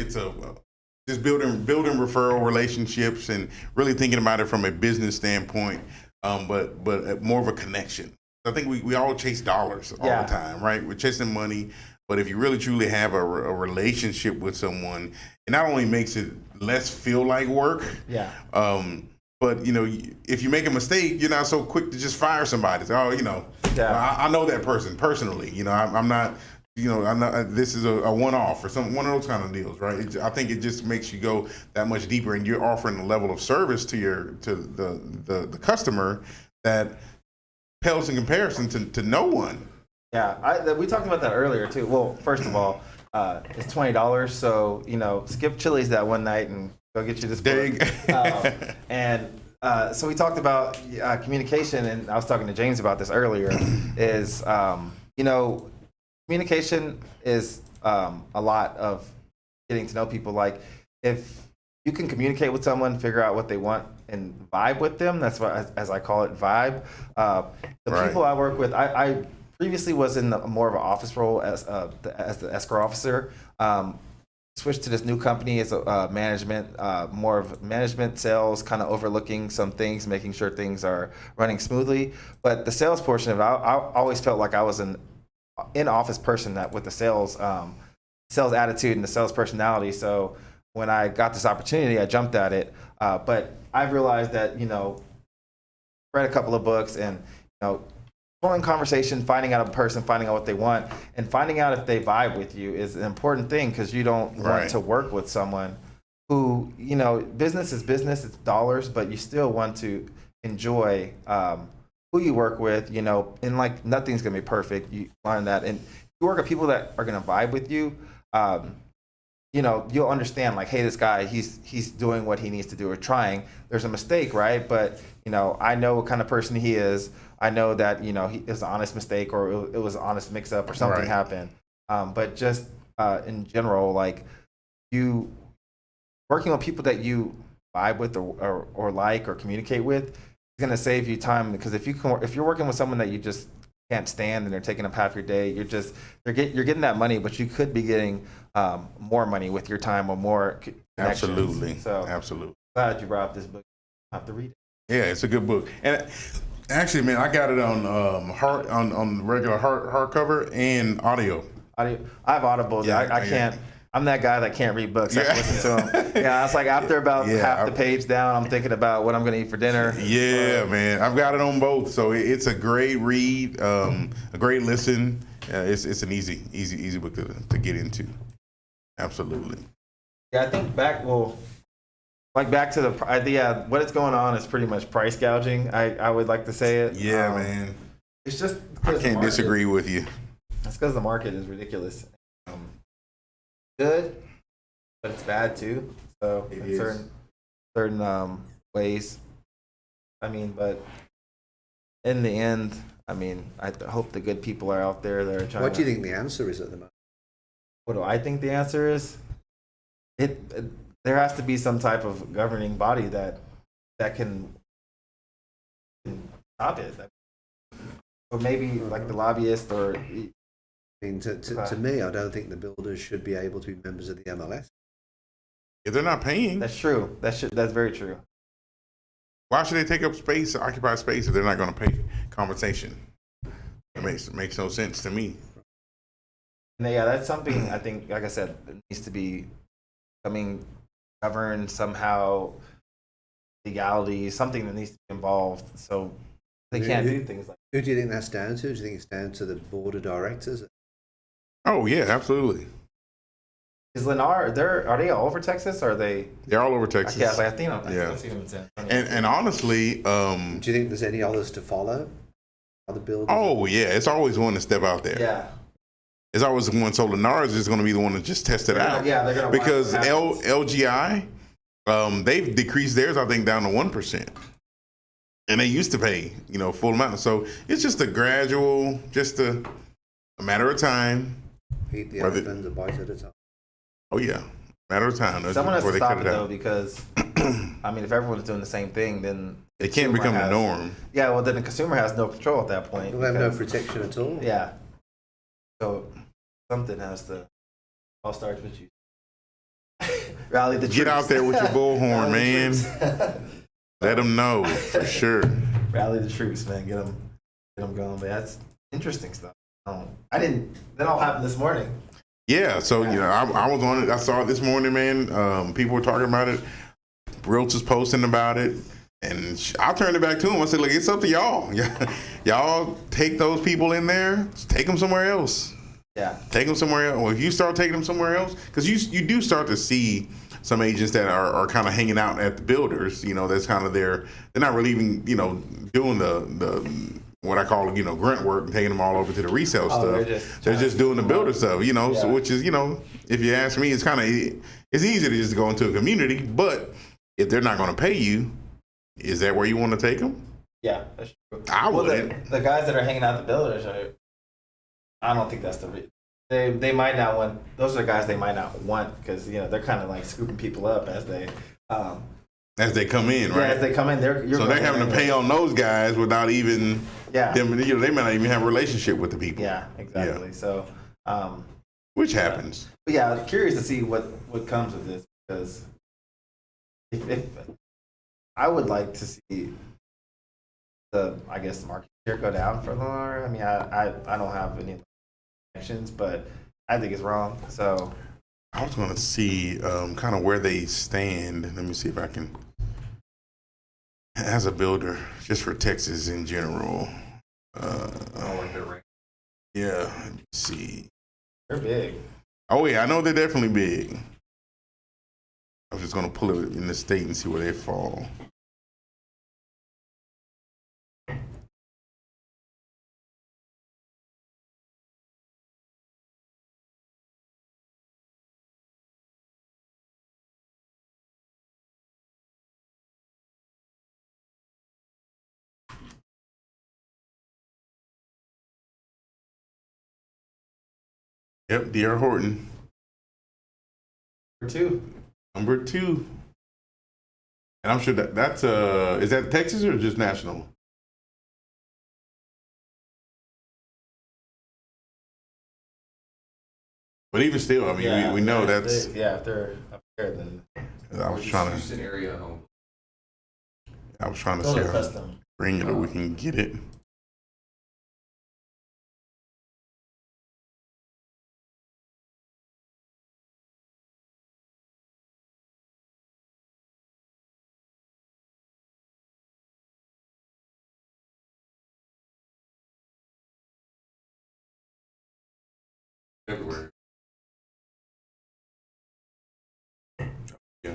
just building referral relationships and really thinking about it from a business standpoint, but more of a connection. I think we all chase dollars all the time, right? We're chasing money, but if you really truly have a relationship with someone, it not only makes it less feel like work, but if you make a mistake, you're not so quick to just fire somebody. So, I know that person personally. I'm not. This is a one-off or one of those kind of deals, right? I think it just makes you go that much deeper, and you're offering a level of service to the customer that pales in comparison to no one. Yeah, we talked about that earlier too. Well, first of all, it's $20, so skip Chili's that one night and go get you this book. So we talked about communication, and I was talking to James about this earlier. Is communication is a lot of getting to know people. Like if you can communicate with someone, figure out what they want, and vibe with them. That's what, as I call it, vibe. People I work with, I previously was in more of an office role as the escrow officer. Switched to this new company as a management, more of management, sales, kind of overlooking some things, making sure things are running smoothly. But the sales portion of it, I always felt like I was an in-office person that with the sales attitude and the sales personality. So when I got this opportunity, I jumped at it. But I realized that, read a couple of books and, pulling conversation, finding out a person, finding out what they want, and finding out if they vibe with you is an important thing because you don't want to work with someone who, business is business, it's dollars, but you still want to enjoy who you work with, and like nothing's gonna be perfect. You learn that, and you work with people that are gonna vibe with you. You'll understand like, hey, this guy, he's doing what he needs to do or trying. There's a mistake, right? But I know what kind of person he is. I know that he is an honest mistake or it was an honest mix-up or something happened. But just in general, like you working with people that you vibe with or like or communicate with is gonna save you time because if you're working with someone that you just can't stand and they're taking up half your day, you're getting that money, but you could be getting more money with your time or more connections. Absolutely. So absolutely. Glad you brought up this book. I have to read it. Yeah, it's a good book. And actually, man, I got it on on regular hardcover and audio. I have Audible. Yeah, I can't. I'm that guy that can't read books. I can listen to them. Yeah, it's like after about half the page down, I'm thinking about what I'm going to eat for dinner. Yeah, man, I've got it on both, so it's a great read, a great listen. It's an easy book to get into. Absolutely. Yeah, I think back to the what is going on is pretty much price gouging. I would like to say it. Yeah, man. It's just I can't disagree with you. That's because the market is ridiculous. Good, but it's bad too. So in certain ways. I mean, but in the end, I mean, I hope the good people are out there that are trying. What do you think the answer is at the moment? What do I think the answer is? There has to be some type of governing body that can stop it, or maybe like the lobbyist or. I mean, to me, I don't think the builders should be able to be members of the MLS. If they're not paying, that's true. That's very true. Why should they take up space, occupy space, if they're not going to pay compensation? It makes no sense to me. And yeah, that's something I think, like I said, it needs to be governed somehow. Legality, something that needs to be involved, so they can't do things like. Who do you think that's down to? Do you think it's down to the board of directors? Oh yeah, absolutely. Is Lennar? Are they all over Texas? Or are they? They're all over Texas. Yeah, I think I've seen them in San Antonio. And honestly, do you think there's any others to follow? Other builders? Oh yeah, it's always one to step out there. Yeah. It's always the one. So Lennar is just going to be the one to just test it out. Yeah, they're going to. Because LGI, they've decreased theirs, I think, down to 1%. And they used to pay, full amount. So it's just a gradual, just a matter of time. Eat the elephant a bite at a time. Oh yeah, matter of time. Someone has to stop it though, because I mean, if everyone's doing the same thing, then it can't become the norm. Yeah, well, then the consumer has no control at that point. They'll have no protection at all. Yeah. So something has to. All starts with you. Rally the troops. Get out there with your bullhorn, man. Let them know for sure. Rally the troops, man. Get them going. But that's interesting stuff. That all happened this morning. Yeah. So I was on it. I saw it this morning, man. People were talking about it. Realtors posting about it, and I turned it back to them. I said, "Look, it's up to y'all. Y'all take those people in there. Take them somewhere else. Yeah. Take them somewhere else. Well, if you start taking them somewhere else, because you do start to see some agents that are kind of hanging out at the builders. That's kind of they're not really even doing the what I call grunt work and taking them all over to the resale stuff. They're just doing the builder stuff. So which is if you ask me, it's easy to just go into a community, but if they're not going to pay you, is that where you want to take them? Yeah, that's true. I wouldn't. The guys that are hanging out at the builders I don't think that's they might not want. Those are the guys they might not want because they're kind of like scooping people up as they come in, right? Yeah, as they come in, they're having to pay on those guys without even them. They may not even have a relationship with the people. Yeah, exactly. Yeah. So, which happens. But yeah, I'm curious to see what comes of this because if I would like to see the market share go down for Lennar. I mean, I don't have any connections, but I think it's wrong. So I was going to see kind of where they stand. Let me see if I can, as a builder, just for Texas in general. Yeah, let's see. They're big. Oh yeah, I know they're definitely big. I'm just going to pull it in the state and see where they fall. Yep, D.R. Horton. Number two. And I'm sure that's is that Texas or just national? But even still, I mean, we know that's. If they're up there, then. I was trying to. Houston area home. I was trying to Those see are how custom. granular we can get it. February. Yeah.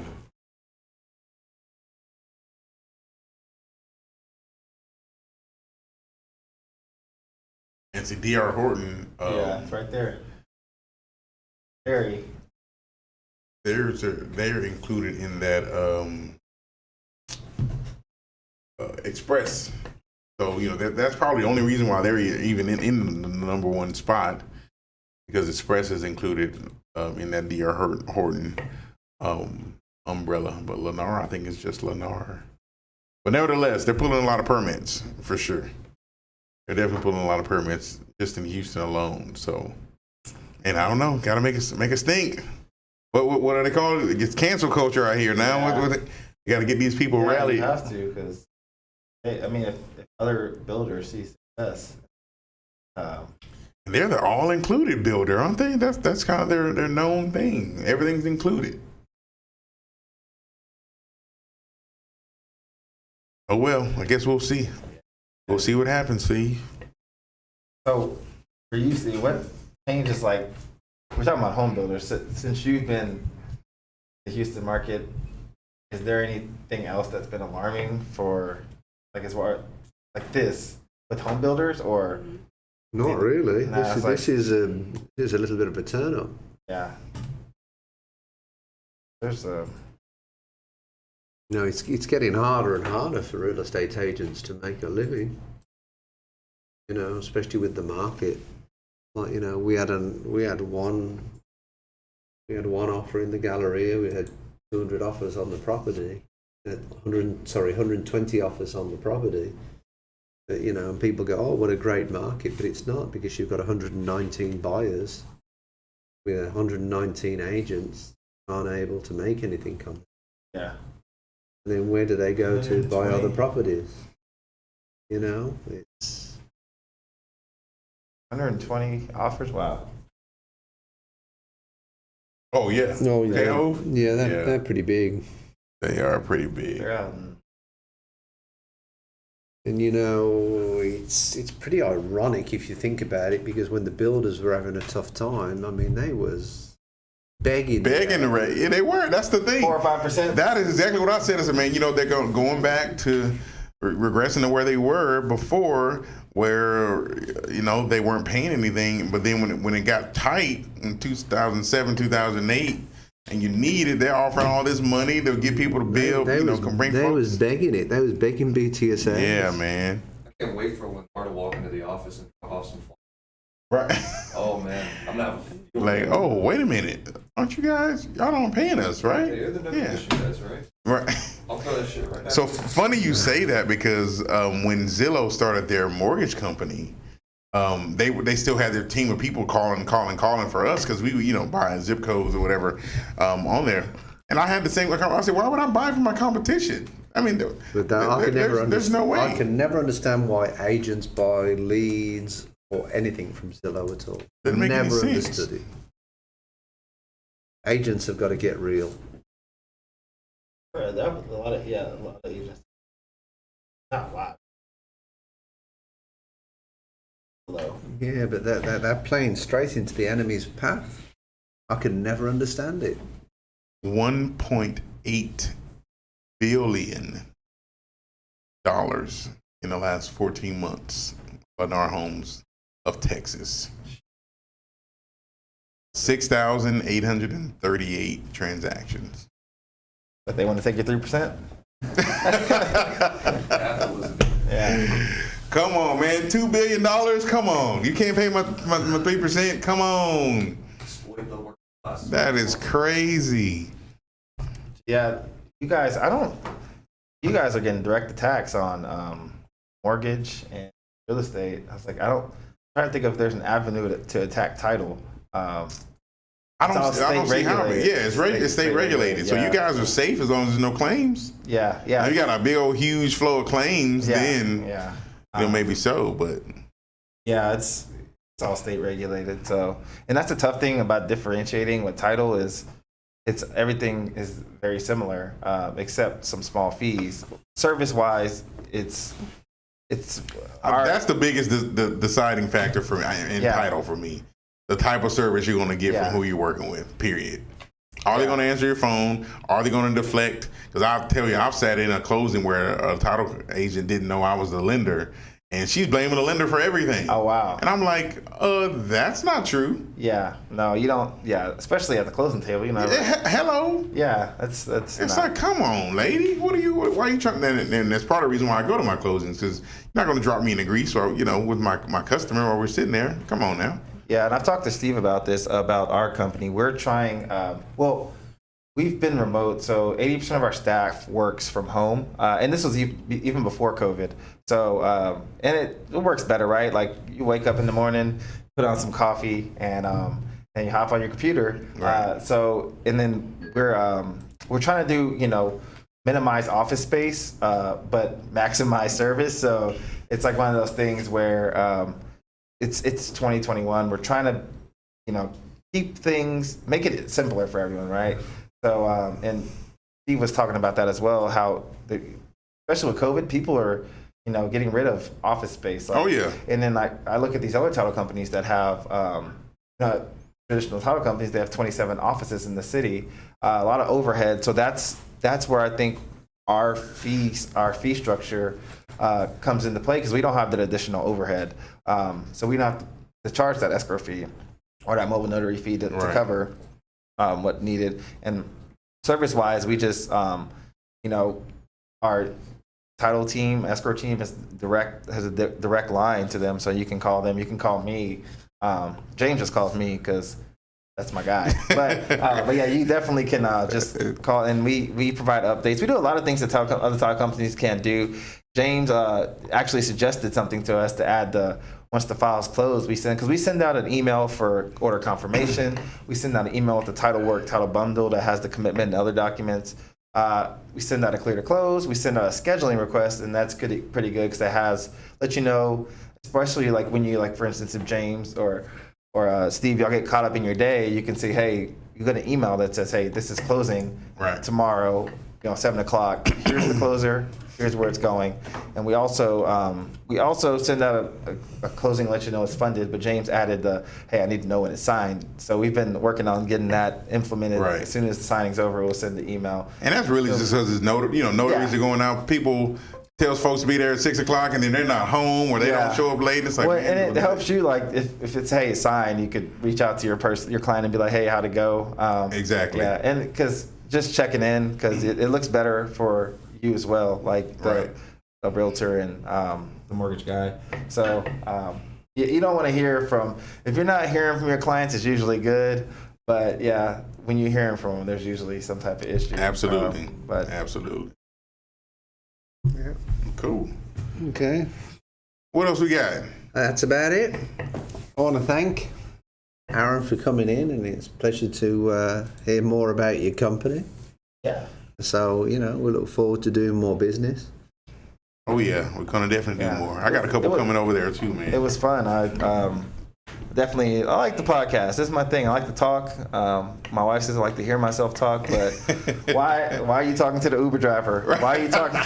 And see, D.R. Horton, Yeah, it's right there. Very. they're included in that Express. So that's probably the only reason why they're even in the number one spot, because Express is included in that D.R. Horton umbrella. But Lennar, I think it's just Lennar. But nevertheless, they're pulling a lot of permits for sure. They're definitely pulling a lot of permits just in Houston alone. So, and I don't know, gotta make a stink. What are they called? It's cancel culture out here now. Yeah. You gotta get these people rallied. You have to, because if other builders see success, They're the all included builder, aren't they? That's kind of their known thing. Everything's included. Oh well, I guess we'll see. We'll see what happens, Steve. So, for you, Steve, what changes, like, we're talking about home builders, since you've been in the Houston market, is there anything else that's been alarming for, like, as far like this with home builders, or? Not really. Nah, This is a little bit of a turn up. Yeah. There's a. No, it's getting harder and harder for real estate agents to make a living. Especially with the market. Like, we had one offer in the Galleria. We had 200 offers on the property. 120 offers on the property. But, and people go, "Oh, what a great market!" But it's not, because you've got 119 buyers with 119 agents aren't able to make anything come. Yeah. And then where do they go to buy 120. other properties? It's 120 offers? Wow. Oh yeah. no, KO? yeah, they're pretty big. They are pretty big. They're out in. And it's pretty ironic if you think about it, because when the builders were having a tough time, I mean, they was begging the rate. Yeah, they were. That's the thing. 4 or 5%. That is exactly what I said. I said, man, they're going back to regressing to where they were before, where they weren't paying anything. But then when it got tight in 2007, 2008, and you needed, they're offering all this money to get people to build. They folks. was begging it. They was begging BTSA. Yeah, man. I can't wait for Lennar to walk into the office and drop off some. Right. Oh man, I'm not. Like, oh, wait a minute. Aren't you guys? Y'all don't paying us, right? Yeah, you're the demolition guys, right? Right. I'll throw that shit right now. So funny you say that, because when Zillow started their mortgage company, they still had their team of people calling for us, because we were buying zip codes or whatever on there. And I had the same. I said, why would I buy from my competition? I mean, there's no way. I can never understand why agents buy leads or anything from Zillow at all. Doesn't make any Never sense. understood it. Agents have got to get real. A lot of agents. Not a lot. Low. Yeah, but they're playing straight into the enemy's path. I could never understand it. $1.8 billion in the last 14 months. Lennar Homes of Texas. 6,838 transactions. But they want to take your 3%? Capitalism. Yeah. Come on, man. $2 billion? Come on. You can't pay my 3%? Come on. Exploit the working class. That is crazy. Yeah. You guys are getting direct attacks on mortgage and real estate. I was like, I'm trying to think if there's an avenue to attack title. I don't see how. Yeah, it's state regulated. So yeah. you guys are safe as long as there's no claims. Yeah. Now you got a big old huge flow of claims, then maybe so, but yeah, it's all state regulated. So, and that's the tough thing about differentiating with title is everything is very similar, except some small fees. Service wise, it's that's the biggest deciding factor for in title for me. The type of service you're going to get from who you're working with. Period. Are they going to answer your phone? Are they going to deflect? Because I'll tell you, I've sat in a closing where a title agent didn't know I was the lender, and she's blaming the lender for everything. Oh, wow. And I'm like, that's not true. Yeah. No, you don't. Yeah, especially at the closing table. You know. Hello. Yeah, that's. It's like, come on, lady. Why are you trying? And that's part of the reason why I go to my closings, because you're not going to drop me in the grease or with my customer while we're sitting there. Come on now. Yeah, and I've talked to Steve about this, about our company. We're trying, we've been remote, so 80% of our staff works from home. And this was even before COVID. So, and it works better, right? Like you wake up in the morning, put on some coffee, and you hop on your computer. Right. And then we're trying to do, minimize office space, but maximize service. So it's like one of those things where, it's 2021. We're trying to, keep things, make it simpler for everyone, right? So, and Steve was talking about that as well, how, especially with COVID, people are, getting rid of office space. Like, oh, yeah. And then I look at these other title companies that have, not traditional title companies, they have 27 offices in the city, a lot of overhead. So that's where I think our fee structure comes into play, because we don't have that additional overhead. So we don't have to charge that escrow fee or that mobile notary fee to cover what needed. And service-wise, we just, our title team, escrow team has a direct line to them, so you can call them. You can call me. James just calls me because that's my guy. But yeah, you definitely can just call, and we provide updates. We do a lot of things that other title companies can't do. James actually suggested something to us to add once the file's closed, we send out an email for order confirmation. We send out an email with the title bundle that has the commitment and other documents. We send out a clear to close. We send out a scheduling request, and that's pretty good because it let you know, especially like when you, like for instance, if James or Steve, y'all get caught up in your day, you can say, hey, you got an email that says, hey, this is closing tomorrow, 7 o'clock. Here's the closer. Here's where it's going. And we also send out a closing to let you know it's funded, but James added hey, I need to know when it's signed. So we've been working on getting that implemented. Right. As soon as the signing's over, we'll send the email. And that's really just because it's notaries are going out. People tells folks to be there at 6 o'clock and then they're not home or they don't show up late. It's like, and it helps you, like if it's, hey, sign, you could reach out to your client and be like, hey, how'd it go? Exactly. Yeah, and because just checking in, because it looks better for you as well, like the realtor and the mortgage guy. So you don't want to hear if you're not hearing from your clients, it's usually good. But yeah, when you're hearing from them, there's usually some type of issue. Absolutely. Absolutely. Yeah. Cool. Okay. What else we got? That's about it. I want to thank Aaron for coming in, and it's a pleasure to hear more about your company. Yeah. So, we look forward to doing more business. Oh, yeah. We're going to definitely do more. I got a couple coming over there, too, man. It was fun. I like the podcast. This is my thing. I like to talk. My wife says I like to hear myself talk, but why are you talking to the Uber driver? Why are you talking I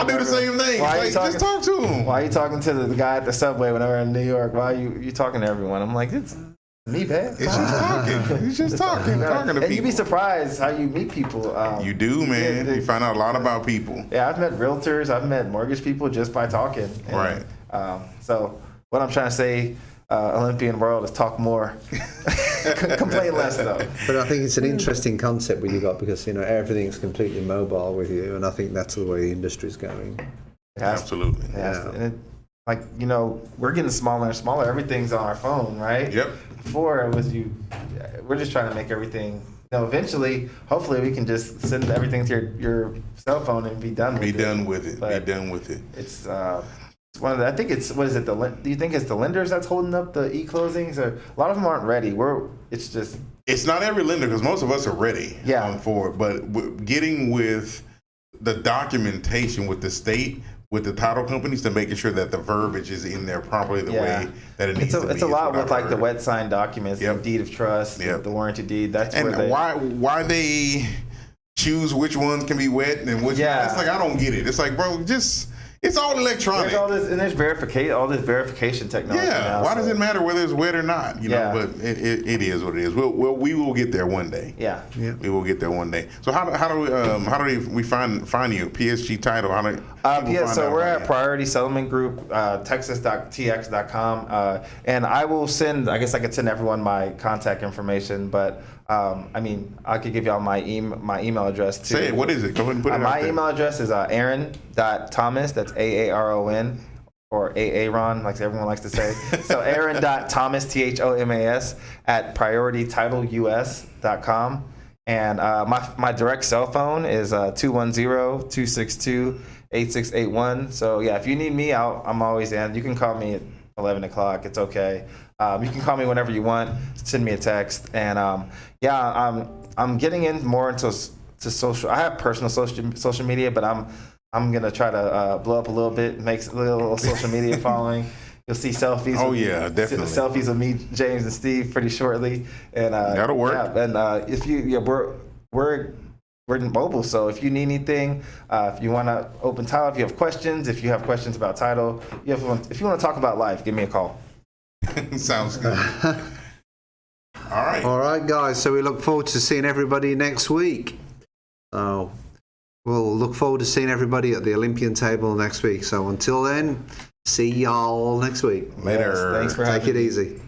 do the same thing. Just talk to him. Why are you talking to the guy at the subway whenever I'm in New York? Why are you talking to everyone? I'm like, it's me, man. It's just talking. He's just talking to people. And you'd be surprised how you meet people. You do, man. You find out a lot about people. Yeah, I've met realtors. I've met mortgage people just by talking. And, right. So what I'm trying to say, Olympian world, is talk more. Complain less, though. But I think it's an interesting concept with you got, because, everything's completely mobile with you, and I think that's the way the industry's going. Absolutely. And we're getting smaller and smaller. Everything's on our phone, right? Yep. Before it was we're just trying to make everything, eventually, hopefully we can just send everything to your cell phone and be done with it. Be done with it. It's one of the, I think it's, what is it, do you think it's the lenders that's holding up the e-closings? Or a lot of them aren't ready. It's just It's not every lender because most of us are ready for it, but getting with the documentation with the state, with the title companies, to making sure that the verbiage is in there properly the way that it needs to be. It's a lot with like the wet sign documents, the deed of trust, the warranty deed. That's and where why they choose which ones can be wet and which. It's like I don't get it. It's like, bro, it's all electronic. There's all this, and there's verification technology. Yeah, why does it matter whether it's wet or not? You know, but it is what it is. We will get there one day. Yeah, we will get there one day. So how do we find you? PSG Title. How do so we're at Priority Settlement Group, texas.tx.com, and I will send. I guess I could send everyone my contact information, but. I mean, I could give y'all my email address too. Say it. What is it? Go ahead and put it out My there. email address is aaron.thomas, that's Aaron, or Aaron, like everyone likes to say. So aaron.thomas, Thomas, at prioritytitleus.com. And my direct cell phone is 210-262-8681. So yeah, if you need me out, I'm always in. You can call me at 11 o'clock. It's okay. You can call me whenever you want. Send me a text. And I'm getting in more into social. I have personal social media, but I'm gonna try to blow up a little bit, make a little social media following. You'll see selfies. Oh yeah, definitely. Selfies of me, James, and Steve pretty shortly. And that'll work. Yeah, and if we're mobile, so if you need anything, if you want to open title, if you have questions, about title, if you want to talk about life, give me a call. Sounds good. All right, guys. So we look forward to seeing everybody next week. So we'll look forward to seeing everybody at the Olympian Table next week. So until then, see y'all next week. Later. Yes, thanks for Take having it me. easy.